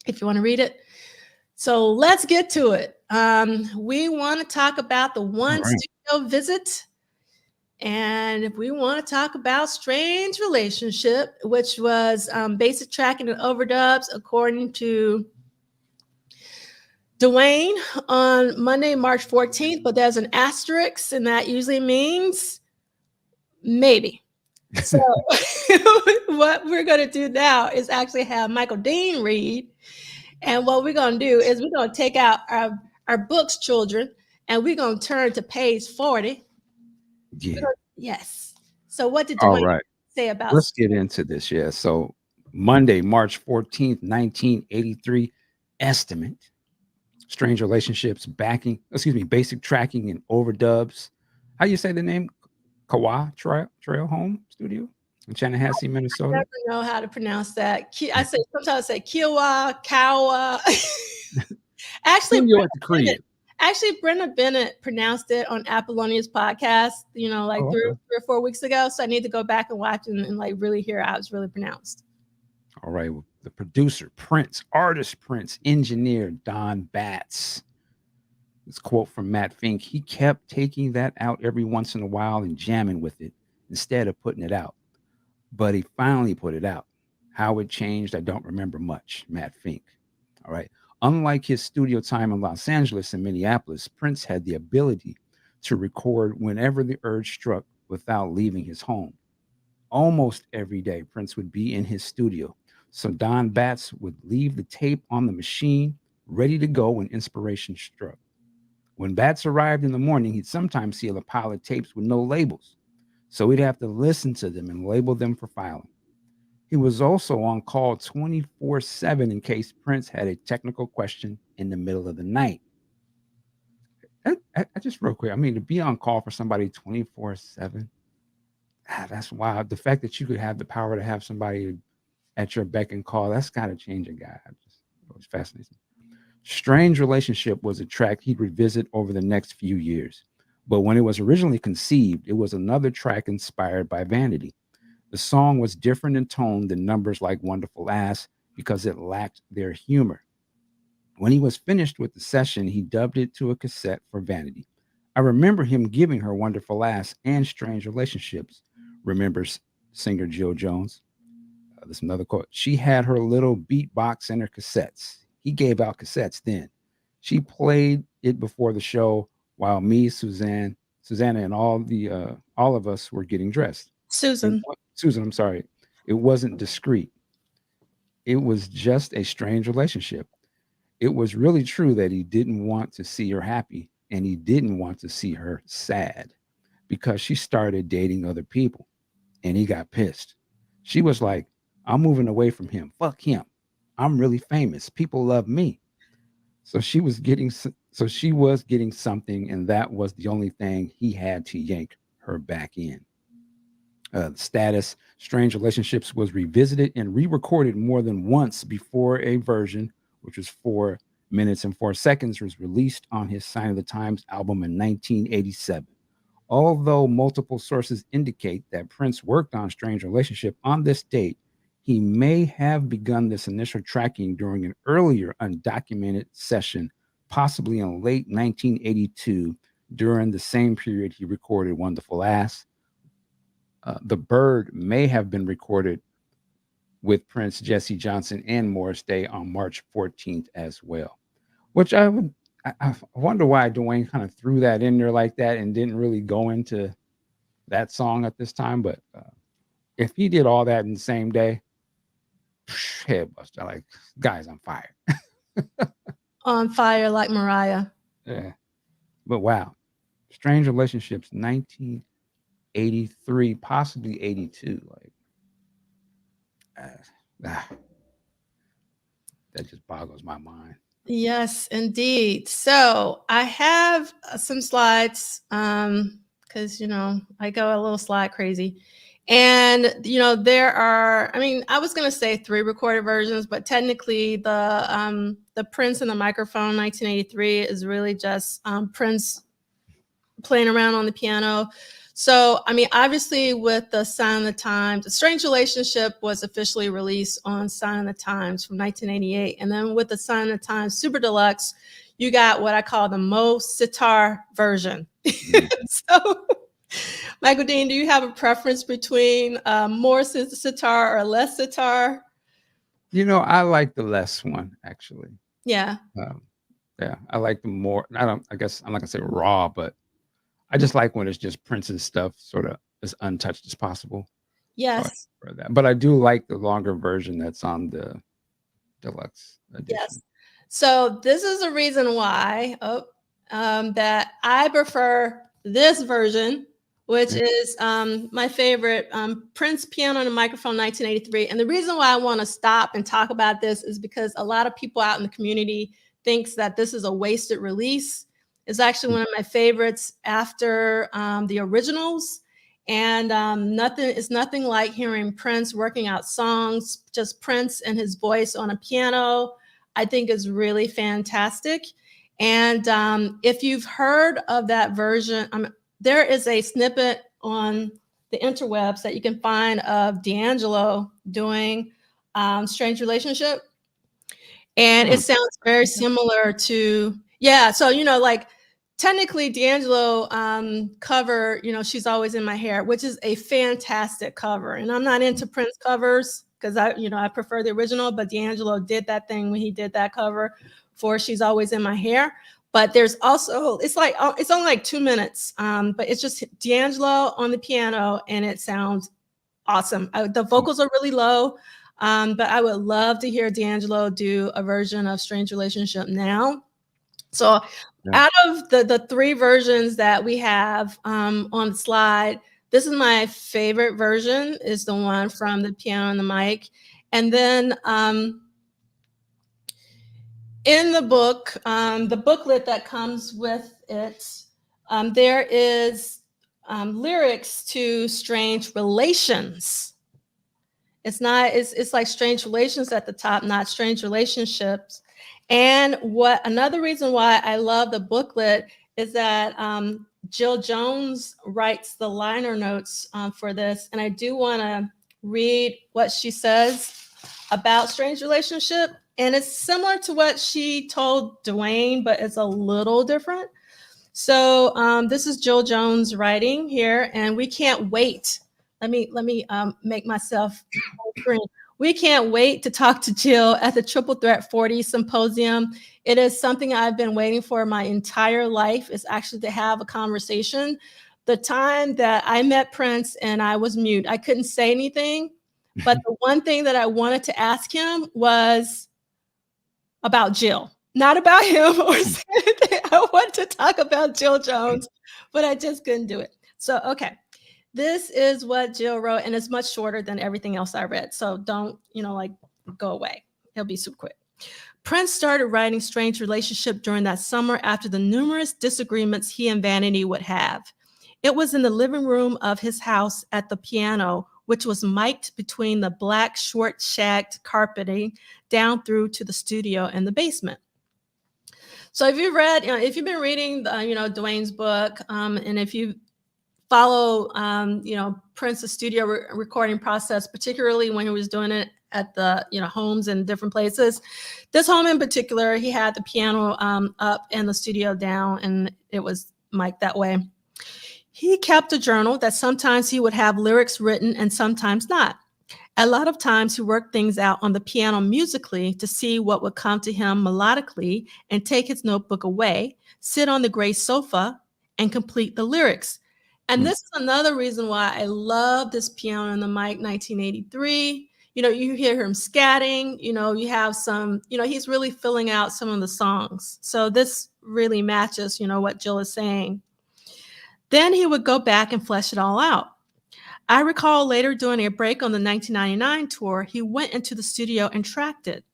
if you want to read it. So let's get to it. We want to talk about the one studio visit. And if we want to talk about Strange Relationship, which was basic tracking and overdubs, according to DUANE on Monday, March 14th, but there's an asterisk, and that usually means maybe. So what we're going to do now is actually have Michael Dean read. And what we're going to do is we're going to take out our books, children, and we're going to turn to page 40. Yeah. Yes. So what did DUANE say about? Let's get into this. Yeah. So Monday, March 14th, 1983, estimate. Strange Relationships, basic tracking and overdubs. How you say the name? Kawa Trail Home Studio in Chanhassen, Minnesota. I never know how to pronounce that. Sometimes I say Kiowa, Kawa. Actually, Brenda Bennett pronounced it on Apollonia's podcast, you know, like 3 or 4 weeks ago. So I need to go back and watch and like really hear how it's really pronounced. All right. Well, the producer, Prince, artist Prince, engineer Don Batts. This quote from Matt Fink, he kept taking that out every once in a while and jamming with it instead of putting it out. But he finally put it out. How it changed, I don't remember much. Matt Fink. All right. Unlike his studio time in Los Angeles and Minneapolis, Prince had the ability to record whenever the urge struck without leaving his home. Almost every day, Prince would be in his studio. So Don Batts would leave the tape on the machine, ready to go when inspiration struck. When Batts arrived in the morning, he'd sometimes see a pile of tapes with no labels. So he'd have to listen to them and label them for filing. He was also on call 24/7 in case Prince had a technical question in the middle of the night. I just real quick, I mean, to be on call for somebody 24/7, that's wild. The fact that you could have the power to have somebody at your beck and call, that's got to change a guy. It was fascinating. Strange Relationship was a track he'd revisit over the next few years. But when it was originally conceived, it was another track inspired by Vanity. The song was different in tone than numbers like Wonderful Ass because it lacked their humor. When he was finished with the session, he dubbed it to a cassette for Vanity. I remember him giving her Wonderful Ass and Strange Relationships, remembers singer Jill Jones. There's another quote. She had her little beatbox in her cassettes. He gave out cassettes then. She played it before the show while me, Susanna, and all of us were getting dressed. Susan, I'm sorry. It wasn't discreet. It was just a strange relationship. It was really true that he didn't want to see her happy and he didn't want to see her sad because she started dating other people and he got pissed. She was like, I'm moving away from him. Fuck him. I'm really famous. People love me. So she was getting something, and that was the only thing he had to yank her back in. The Status Strange Relationships was revisited and re-recorded more than once before a version, which was 4 minutes and 4 seconds, was released on his Sign of the Times album in 1987. Although multiple sources indicate that Prince worked on Strange Relationship on this date, he may have begun this initial tracking during an earlier undocumented session, possibly in late 1982, during the same period he recorded Wonderful Ass. The Bird may have been recorded with Prince, Jesse Johnson, and Morris Day on March 14th as well. Which I wonder why DUANE kind of threw that in there like that and didn't really go into that song at this time. But if he did all that in the same day, head buster, like, guys on fire. on fire like Mariah. Yeah. But wow. Strange Relationships, 1983, possibly 82. Like, that just boggles my mind. Yes, indeed. So I have some slides because, I go a little slide crazy. And, there are, I was going to say 3 recorded versions, but technically the Prince and the Microphone 1983 is really just Prince playing around on the piano. So, obviously with the Sign of the Times, A Strange Relationship was officially released on Sign of the Times from 1988. And then with the Sign of the Times Super Deluxe, you got what I call the Mo Sitar version. So, Michael Dean, do you have a preference between more sitar or less sitar? I like the less one, actually. Yeah. Yeah, I like the more, I guess I'm not gonna say raw, but I just like when it's just Prince's stuff sort of as untouched as possible. Yes. For that. But I do like the longer version that's on the deluxe edition. Yes. So this is the reason why that I prefer this version, which is my favorite, Prince Piano and Microphone 1983. And the reason why I want to stop and talk about this is because a lot of people out in the community thinks that this is a wasted release. It's actually one of my favorites after the originals. And nothing like hearing Prince working out songs, just Prince and his voice on a piano. I think is really fantastic. And if you've heard of that version, there is a snippet on the interwebs that you can find of D'Angelo doing Strange Relationship. And it sounds very similar to, yeah. So, like technically D'Angelo cover, She's Always in My Hair, which is a fantastic cover. And I'm not into Prince covers because I prefer the original, but D'Angelo did that thing when he did that cover for She's Always in My Hair. But there's also, it's only like 2 minutes, but it's just D'Angelo on the piano and it sounds awesome. The vocals are really low, but I would love to hear D'Angelo do a version of Strange Relationship now. So out of the 3 versions that we have on the slide, this is my favorite version, is the one from the piano and the mic. And then in the book, the booklet that comes with it, there is lyrics to Strange Relations. It's like Strange Relations at the top, not Strange Relationships. And another reason why I love the booklet is that Jill Jones writes the liner notes for this. And I do want to read what she says about Strange Relationship. And it's similar to what she told DUANE, but it's a little different. So this is Jill Jones writing here, and we can't wait. Let me make myself green. We can't wait to talk to Jill at the Triple Threat 40 Symposium. It is something I've been waiting for my entire life, is actually to have a conversation. The time that I met Prince and I was mute, I couldn't say anything, but the one thing that I wanted to ask him was about Jill, not about him or anything. I want to talk about Jill Jones, but I just couldn't do it. So, okay. This is what Jill wrote, and it's much shorter than everything else I read. So don't, go away. It'll be super quick. Prince started writing Strange Relationship during that summer after the numerous disagreements he and Vanity would have. It was in the living room of his house at the piano, which was mic'd between the black short shagged carpeting down through to the studio in the basement. So if you've been reading, DUANE's book, and if you follow, Prince's studio recording process, particularly when he was doing it at the, homes in different places. This home in particular, he had the piano up and the studio down, and it was mic'd that way. He kept a journal that sometimes he would have lyrics written and sometimes not. A lot of times he worked things out on the piano musically to see what would come to him melodically and take his notebook away, sit on the gray sofa, and complete the lyrics. And this is another reason why I love this Piano and the Mic 1983. You hear him scatting, you have some, he's really filling out some of the songs. So this really matches, what Jill is saying. Then he would go back and flesh it all out. I recall later during a break on the 1999 tour, he went into the studio and tracked it,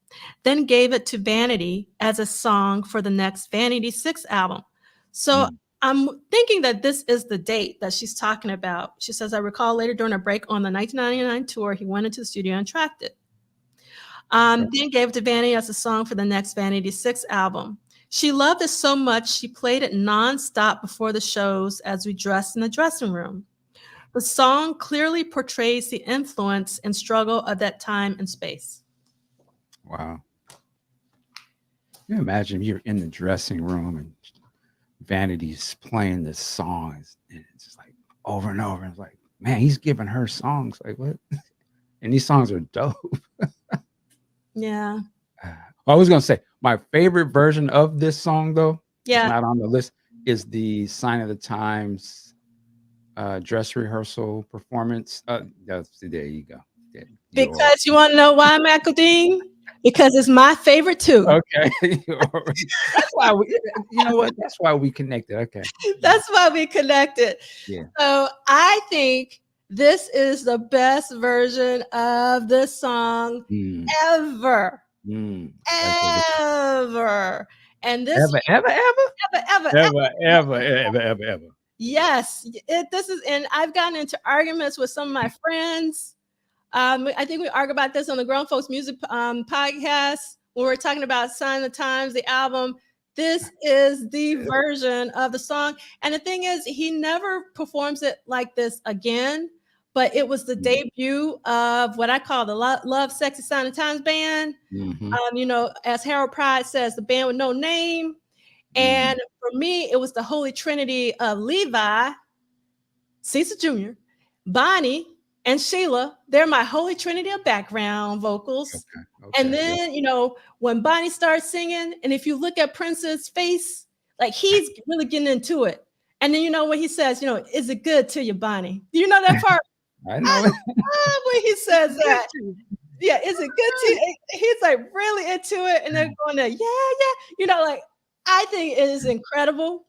then gave it to Vanity as a song for the next Vanity 6 album. So I'm thinking that this is the date that she's talking about. She says, I recall later during a break on the 1999 tour, he went into the studio and tracked it. Then gave it to Vanity as a song for the next Vanity 6 album. She loved it so much, she played it nonstop before the shows as we dressed in the dressing room. The song clearly portrays the influence and struggle of that time and space. Wow. Can you imagine you're in the dressing room and Vanity's playing this song, and it's just like over and over. And it's like, man, he's giving her songs. Like, what? And these songs are dope. Yeah. I was going to say, my favorite version of this song, though, not on the list, is the Sign of the Times dress rehearsal performance. There you go. Because you want to know why, McEldean? Because it's my favorite too. Okay. That's why that's why we connected. Okay. That's why we connected. Yeah. So I think this is the best version of this song ever. Ever. And this ever. Yes. And I've gotten into arguments with some of my friends. I think we argue about this on the Grown Folks Music podcast when we're talking about Sign of the Times, the album. This is the version of the song. And the thing is, he never performs it like this again, but it was the debut of what I call the Love, Sexy Sign of the Times band. As Harold Pride says, the band with no name. And for me, it was the holy trinity of Levi, Cecil Jr., Bonnie, and Sheila. They're my holy trinity of background vocals. And then, you know, when Bonnie starts singing, and if you look at Prince's face, like he's really getting into it. And then, you know, when he says, you know, is it good to you, Bonnie? Do you know that part? I know. I love when he says that. Yeah, is it good to you? He's like really into it. And they're going to, yeah. You know, like, I think it is incredible.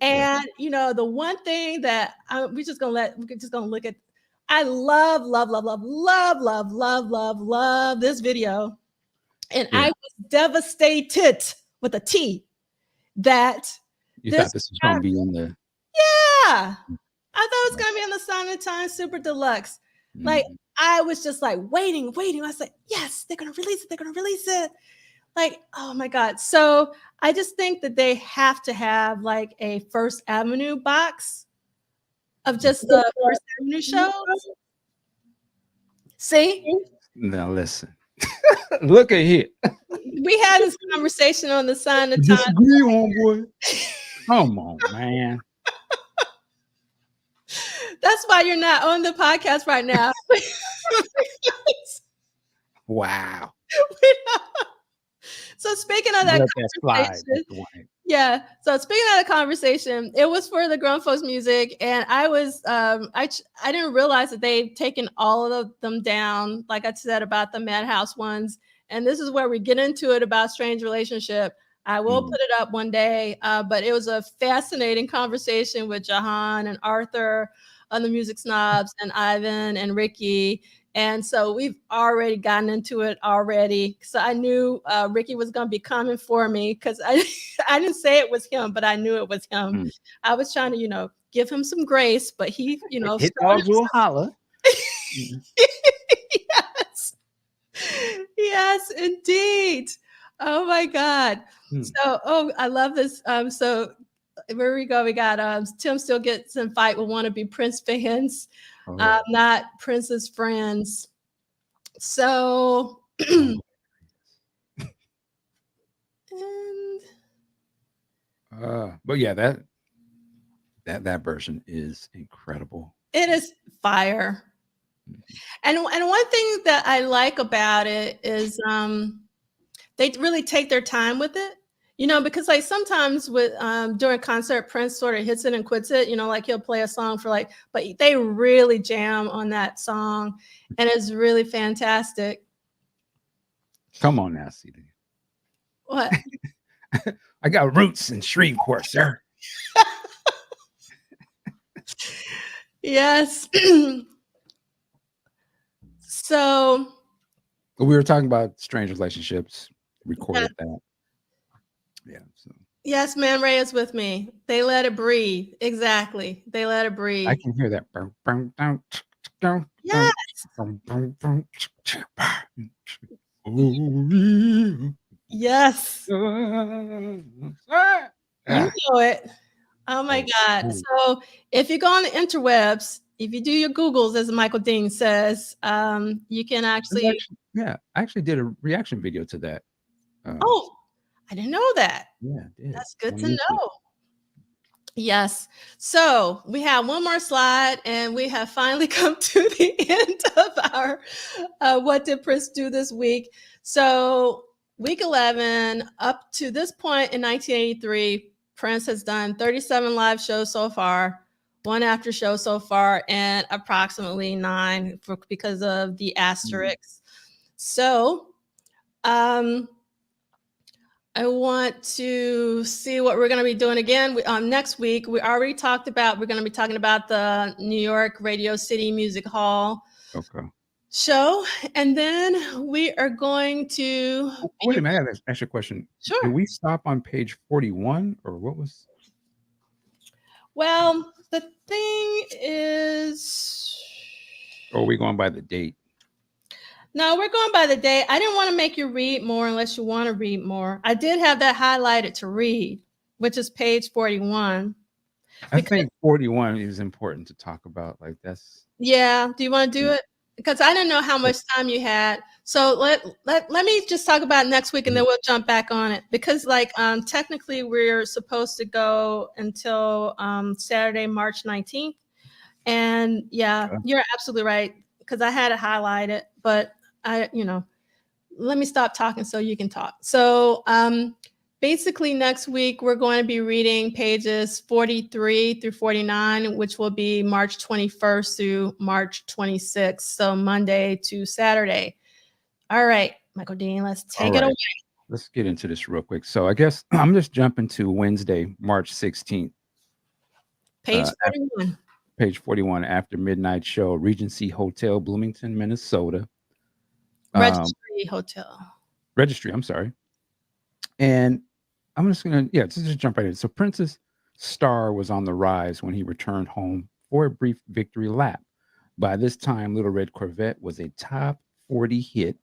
And, you know, the one thing that we're just going to look at, I love this video. And I was devastated with a T that you thought this was going to be in the. Yeah. I thought it was going to be in the Sign of the Times Super Deluxe. Like, I was just like waiting. I was like, yes, they're going to release it. Like, oh my God. So I just think that they have to have like a First Avenue box of just the First Avenue shows. See? Now listen. Look at here. We had this conversation on the Sign of the Times. Disagree, homeboy. Come on, man. That's why you're not on the podcast right now. Wow. So speaking of that conversation, yeah. So speaking of the conversation, it was for the grown folks music, and I was I didn't realize that they've taken all of them down, like I said about the Madhouse ones. And this is where we get into it about Strange Relationship. I will put it up one day, but it was a fascinating conversation with Jahan and Arthur on the Music Snobs and Ivan and Ricky. And so we've already gotten into it already. So I knew Ricky was going to be coming for me because I didn't say it was him, but I knew it was him. I was trying to, you know, give him some grace, but he, you know, hit dogs will holler. Yes, indeed. Oh my God. So, I love this. So where we go, we got Tim still gets in fight with wannabe Prince fans, not Prince's friends. So, and but yeah, that version is incredible. It is fire. And one thing that I like about it is they really take their time with it, you know, because like sometimes with during concert, Prince sort of hits it and quits it, you know, like he'll play a song for like, but they really jam on that song, and it's really fantastic. Come on now, CD. What? I got roots in Shreveport, sir. Yes. So we were talking about Strange Relationships. Recorded that. Yeah. So. Yes, Man Ray is with me. They let it breathe. Exactly. They let it breathe. I can hear that. Yes. Yes. You know it. Oh my God. So if you go on the interwebs, if you do your Googles, as Michael Dean says, you can actually. I actually did a reaction video to that. Oh, I didn't know that. Yeah, that's good to know. Yes. So we have one more slide, and we have finally come to the end of our What Did Prince Do This Week? So week 11, up to this point in 1983, Prince has done 37 live shows so far, 1 after show so far, and approximately 9 because of the asterisks. So I want to see what we're going to be doing again next week. We already talked about, we're going to be talking about the New York Radio City Music Hall show. And then we are going to. Wait a minute, I have an extra question. Sure. Did we stop on page 41 or what was? Well, the thing is. Or are we going by the date? No, we're going by the day. I didn't want to make you read more unless you want to read more. I did have that highlighted to read, which is page 41. I think 41 is important to talk about. Like that's. Yeah. Do you want to do it? Because I didn't know how much time you had. So let me just talk about next week, and then we'll jump back on it, because like technically we're supposed to go until Saturday, March 19th. And yeah, you're absolutely right, because I had it highlighted, but let me stop talking so you can talk. So basically next week we're going to be reading pages 43 through 49, which will be March 21st through March 26th. So Monday to Saturday. All right, Michael Dean, let's take it away. Let's get into this real quick. So I guess I'm just jumping to Wednesday, March 16th. Page 41. Page 41, after midnight show, Regency Hotel, Bloomington, Minnesota. Registry, I'm sorry. And I'm just going to, just jump right in. So Prince's star was on the rise when he returned home for a brief victory lap. By this time, Little Red Corvette was a top 40 hit,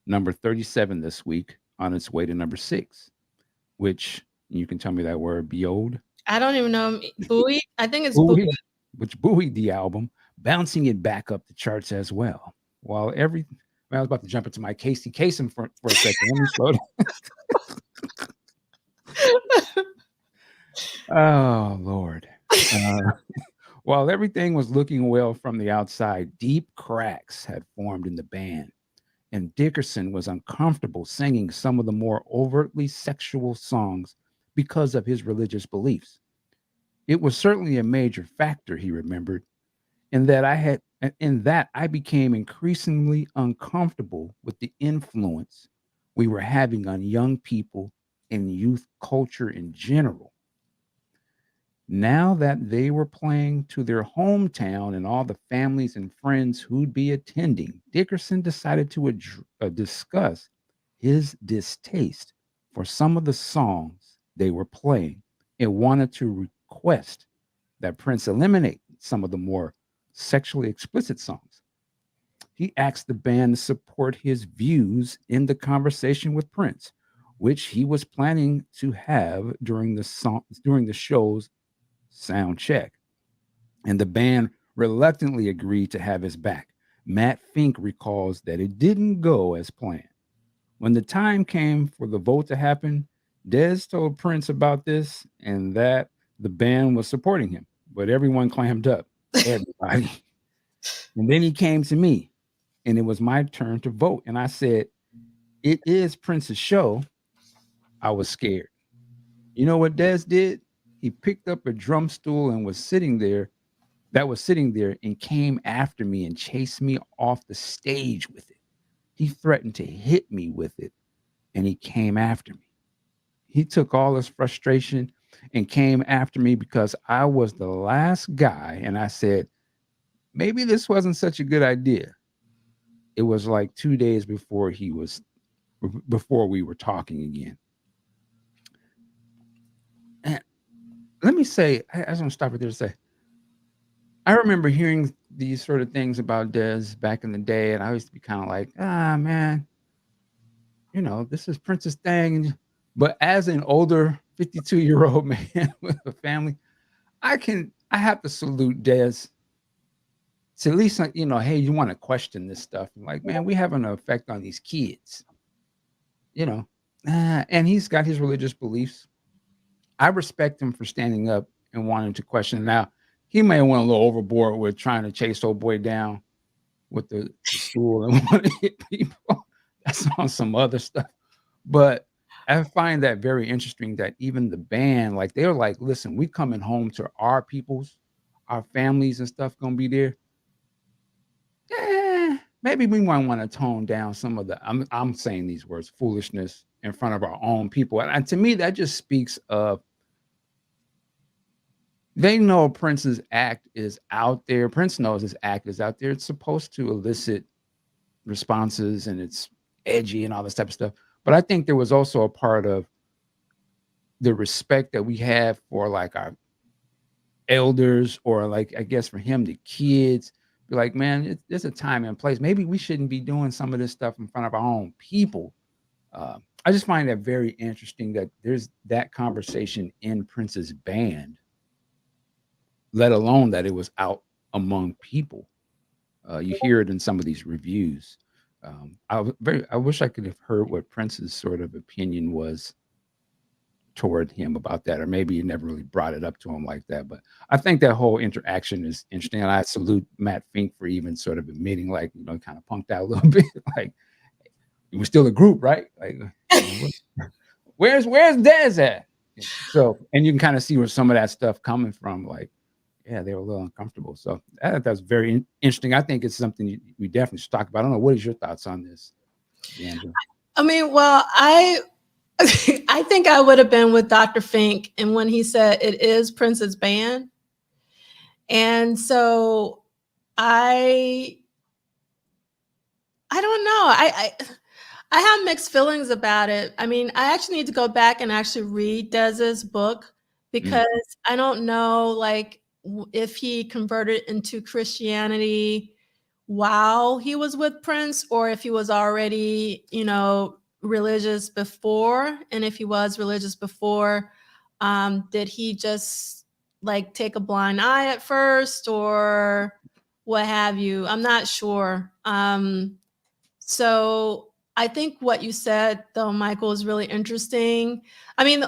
number 37 this week, on its way to number 6, which you can tell me that word, behold. I don't even know. Buoy? I think it's buoy. Which buoyed the album, bouncing it back up the charts as well. While I was about to jump into my Casey Kasem for a second. Let me slow down. Oh, Lord. While everything was looking well from the outside, deep cracks had formed in the band, and Dickerson was uncomfortable singing some of the more overtly sexual songs because of his religious beliefs. It was certainly a major factor, he remembered, in that I became increasingly uncomfortable with the influence we were having on young people and youth culture in general. Now that they were playing to their hometown and all the families and friends who'd be attending, Dickerson decided to discuss his distaste for some of the songs they were playing and wanted to request that Prince eliminate some of the more sexually explicit songs. He asked the band to support his views in the conversation with Prince, which he was planning to have during the show's sound check. And the band reluctantly agreed to have his back. Matt Fink recalls that it didn't go as planned. When the time came for the vote to happen, Dez told Prince about this and that the band was supporting him, but everyone clammed up. Everybody. And then he came to me, and it was my turn to vote. And I said, it is Prince's show. I was scared. You know what Dez did? He picked up a drum stool and was sitting there and came after me and chased me off the stage with it. He threatened to hit me with it, and he came after me. He took all his frustration and came after me because I was the last guy, and I said, maybe this wasn't such a good idea. It was like 2 days before we were talking again. And let me say, I just want to stop right there to say, I remember hearing these sort of things about Dez back in the day, and I used to be kind of like, man, this is Prince's thing. But as an older 52-year-old man with a family, I have to salute Dez. So at least, hey, you want to question this stuff. Like, man, we have an effect on these kids, and he's got his religious beliefs. I respect him for standing up and wanting to question. Now, he may have went a little overboard with trying to chase old boy down with the stool and want to hit people. That's on some other stuff. But I find that very interesting that even the band, like, they're like, listen, we coming home to our peoples, our families and stuff gonna be there. Maybe we might want to tone down some of the, I'm saying these words, foolishness in front of our own people. And to me, that just speaks of, they know Prince's act is out there. Prince knows his act is out there. It's supposed to elicit responses and it's edgy and all this type of stuff. But I think there was also a part of the respect that we have for like our elders, or like, I guess for him, the kids. Be like, man, there's a time and place. Maybe we shouldn't be doing some of this stuff in front of our own people. I just find that very interesting that there's that conversation in Prince's band, let alone that it was out among people. You hear it in some of these reviews. I wish I could have heard what Prince's sort of opinion was toward him about that, or maybe he never really brought it up to him like that. But I think that whole interaction is interesting, and I salute Matt Fink for even sort of admitting, like, kind of punked out a little bit, like, it was still a group, right? Like, where's Dez at? So, and you can kind of see where some of that stuff coming from, like, yeah, they were a little uncomfortable. So that's very interesting. I think it's something we definitely should talk about. I don't know. What is your thoughts on this, Angela? I mean, well, I think I would have been with Dr. Fink, and when he said it is Prince's band. And so I don't know. I have mixed feelings about it. I mean, I actually need to go back and actually read Dez's book, because I don't know, like, if he converted into Christianity while he was with Prince, or if he was already, religious before. And if he was religious before, did he just like take a blind eye at first, or what have you? I'm not sure. So I think what you said, though, Michael, is really interesting. I mean,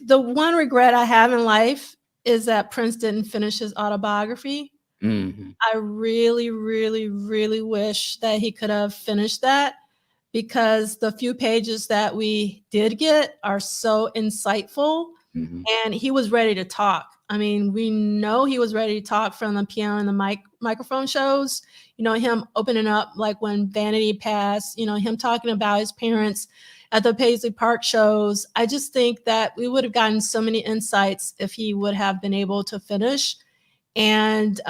the one regret I have in life is that Prince didn't finish his autobiography. Mm-hmm. I really, really, really wish that he could have finished that, because the few pages that we did get are so insightful. Mm-hmm. And he was ready to talk. I mean, we know he was ready to talk from the piano and the microphone shows. Him opening up, like when Vanity passed, him talking about his parents at the Paisley Park shows. I just think that we would have gotten so many insights if he would have been able to finish. And,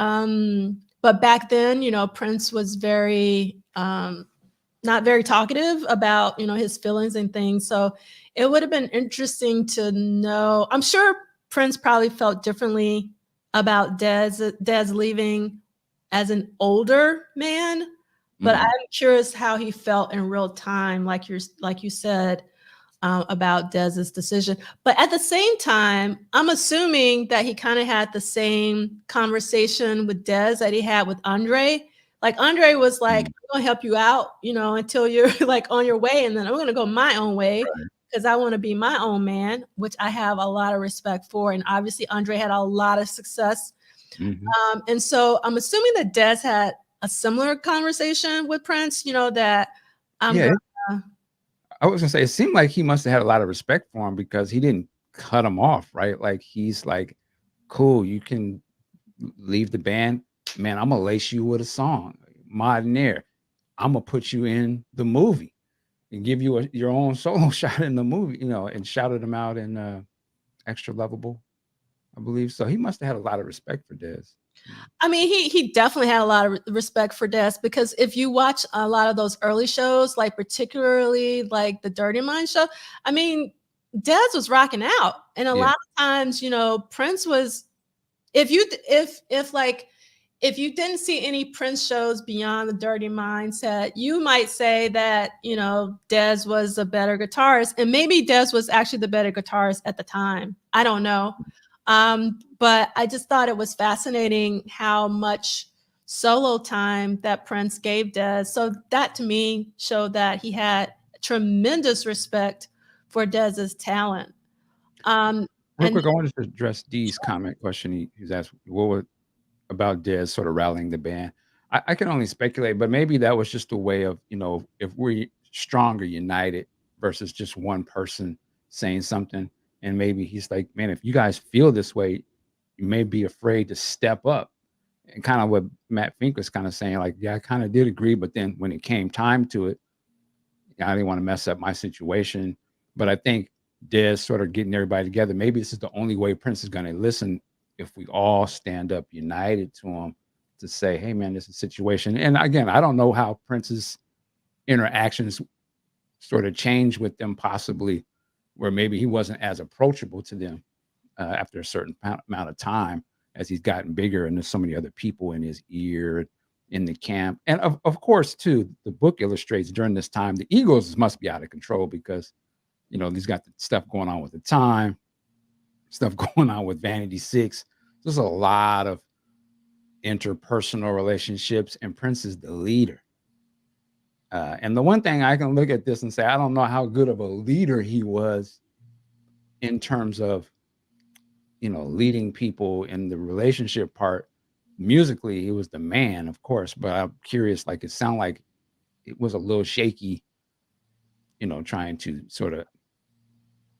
but back then, Prince was very, not very talkative about, his feelings and things. So it would have been interesting to know. I'm sure Prince probably felt differently about Dez leaving as an older man, but I'm curious how he felt in real time, like you said, about Dez's decision. But at the same time, I'm assuming that he kind of had the same conversation with Dez that he had with Andre. Like, Andre was like, I'm gonna help you out, until you're like on your way, and then I'm gonna go my own way, because I want to be my own man, which I have a lot of respect for. And obviously Andre had a lot of success. And so I'm assuming that Dez had a similar conversation with Prince, that I was gonna say, it seemed like he must have had a lot of respect for him, because he didn't cut him off, right? Like, he's like, cool, you can leave the band, man. I'm gonna lace you with a song, Modern Air. I'm gonna put you in the movie and give you your own solo shot in the movie, and shouted him out in Extra Lovable, I believe. So he must have had a lot of respect for Dez. I mean, he definitely had a lot of respect for Dez, because if you watch a lot of those early shows, like particularly like the Dirty Mind show, I mean, Dez was rocking out. And a lot of times, Prince was, if you didn't see any Prince shows beyond the Dirty Mindset, you might say that, Dez was a better guitarist, and maybe Dez was actually the better guitarist at the time. I don't know. But I just thought it was fascinating how much solo time that Prince gave Dez. So that, to me, showed that he had tremendous respect for Dez's talent. Real quick, I wanted to address Dee's comment question. He's asked, what was about Dez sort of rallying the band? I can only speculate, but maybe that was just a way of, if we're stronger, united, versus just one person saying something. And maybe he's like, man, if you guys feel this way, you may be afraid to step up. And kind of what Matt Fink was kind of saying, like, yeah, I kind of did agree, but then when it came time to it, I didn't want to mess up my situation. But I think Dez sort of getting everybody together, maybe this is the only way Prince is going to listen, if we all stand up united to him, to say, hey, man, this is a situation. And again, I don't know how Prince's interactions sort of changed with them, possibly, where maybe he wasn't as approachable to them after a certain amount of time, as he's gotten bigger and there's so many other people in his ear, in the camp. And of course, too, the book illustrates during this time, the egos must be out of control, because, he's got the stuff going on with the time, stuff going on with Vanity Six. There's a lot of interpersonal relationships, and Prince is the leader. And the one thing I can look at this and say, I don't know how good of a leader he was in terms of, leading people in the relationship part. Musically, he was the man, of course, but I'm curious, like it sounded like it was a little shaky, trying to sort of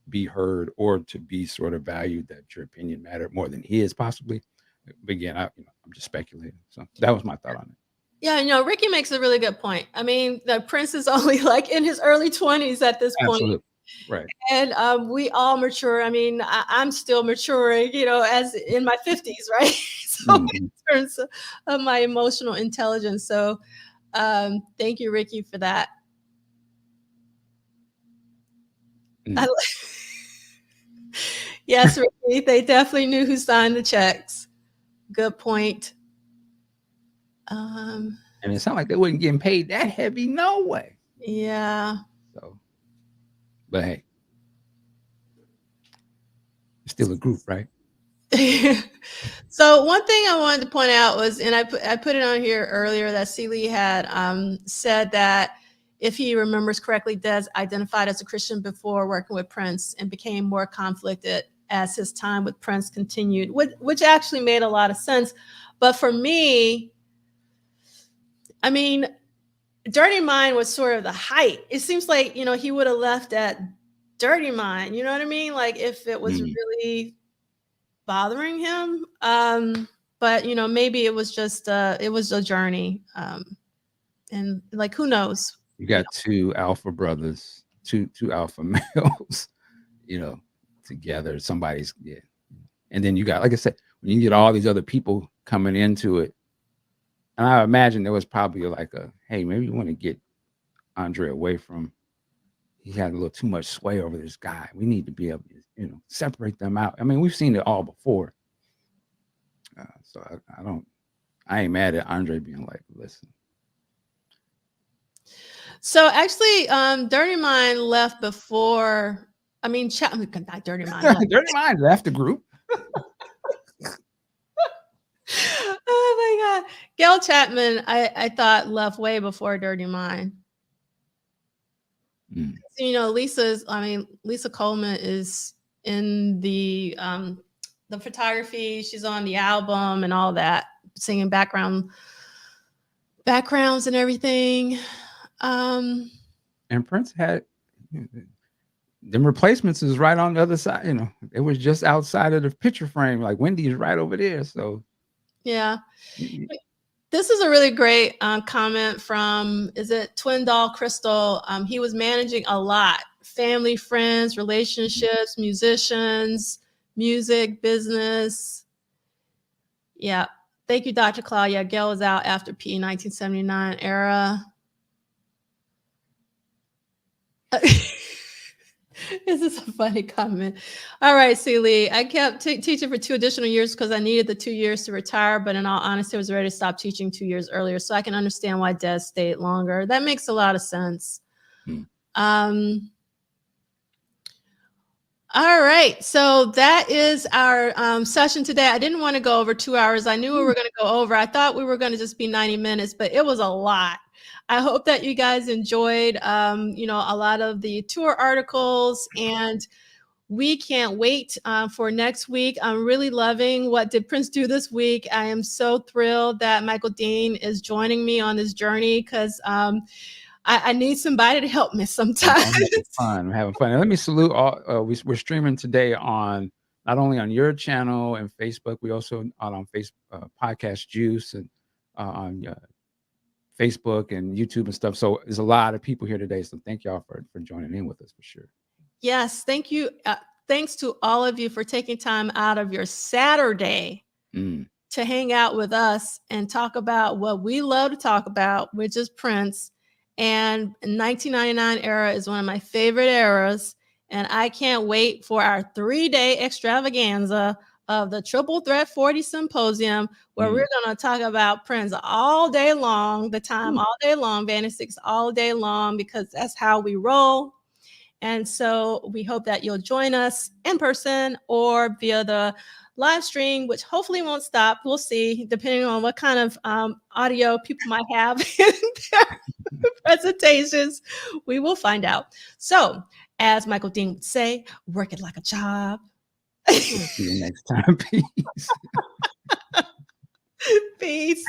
be heard or to be sort of valued, that your opinion mattered more than his possibly. But again, I'm just speculating. So that was my thought on it. Yeah, Ricky makes a really good point. I mean, the Prince is only like in his early 20s at this point. Absolutely. Right. And we all mature. I mean, I'm still maturing, as in my 50s, right? So in terms of my emotional intelligence. So thank you, Ricky, for that. Yes, Ricky, they definitely knew who signed the checks. Good point. And it sounded like they wasn't getting paid that heavy, no way. Yeah. So, but hey, it's still a group, right? So one thing I wanted to point out was, and I put it on here earlier, that Celie had said that if he remembers correctly, Des identified as a Christian before working with Prince and became more conflicted as his time with Prince continued, which actually made a lot of sense. But for me, I mean, Dirty Mind was sort of the height. It seems like, he would have left at Dirty Mind. You know what I mean? Like if it was really bothering him. But maybe it was just it was a journey. And like, who knows? You got two alpha brothers, two alpha males, together. Somebody's and then you got, like I said, when you get all these other people coming into it, and I imagine there was probably like hey, maybe you want to get Andre away from. He had a little too much sway over this guy. We need to be able to, separate them out. I mean, we've seen it all before. So I ain't mad at Andre being like, listen. So actually, Dirty Mind left before. I mean, not Dirty Mind. Dirty Mind left the group. Oh my God, Gail Chapman, I thought left way before Dirty Mind. Lisa Coleman is in the photography. She's on the album and all that, singing backgrounds and everything. And Prince had them replacements is right on the other side. It was just outside of the picture frame. Like Wendy's right over there. So yeah. This is a really great comment from, is it TUDAHL Crystal? He was managing a lot: family, friends, relationships, musicians, music, business. Yeah. Thank you, Dr. Claudia. Gail was out after PE 1979 era. This is a funny comment. All right, Celie. I kept teaching for 2 additional years because I needed the 2 years to retire, but in all honesty, I was ready to stop teaching 2 years earlier. So I can understand why Des stayed longer. That makes a lot of sense. All right. So that is our session today. I didn't want to go over 2 hours. I knew we were going to go over. I thought we were going to just be 90 minutes, but it was a lot. I hope that you guys enjoyed, a lot of the tour articles, and we can't wait for next week. I'm really loving What Did Prince Do This Week. I am so thrilled that Michael Dean is joining me on this journey because I need somebody to help me sometimes. I'm having fun. And let me salute all. We're streaming today on not only on your channel and Facebook, we also on Facebook, Podcast Juice, and on Facebook and YouTube and stuff. So there's a lot of people here today. So thank y'all for joining in with us for sure. Yes, thank you. Thanks to all of you for taking time out of your Saturday to hang out with us and talk about what we love to talk about, which is Prince. And 1999 era is one of my favorite eras. And I can't wait for our 3-day extravaganza of the Triple Threat 40 Symposium, where we're going to talk about Prince all day long, the time all day long, Vanity 6 all day long, because that's how we roll. And so we hope that you'll join us in person or via the live stream, which hopefully won't stop. We'll see, depending on what kind of audio people might have in there. presentations. We will find out. So, as Michael Dean would say, work it like a job. See you next time. Peace. Peace.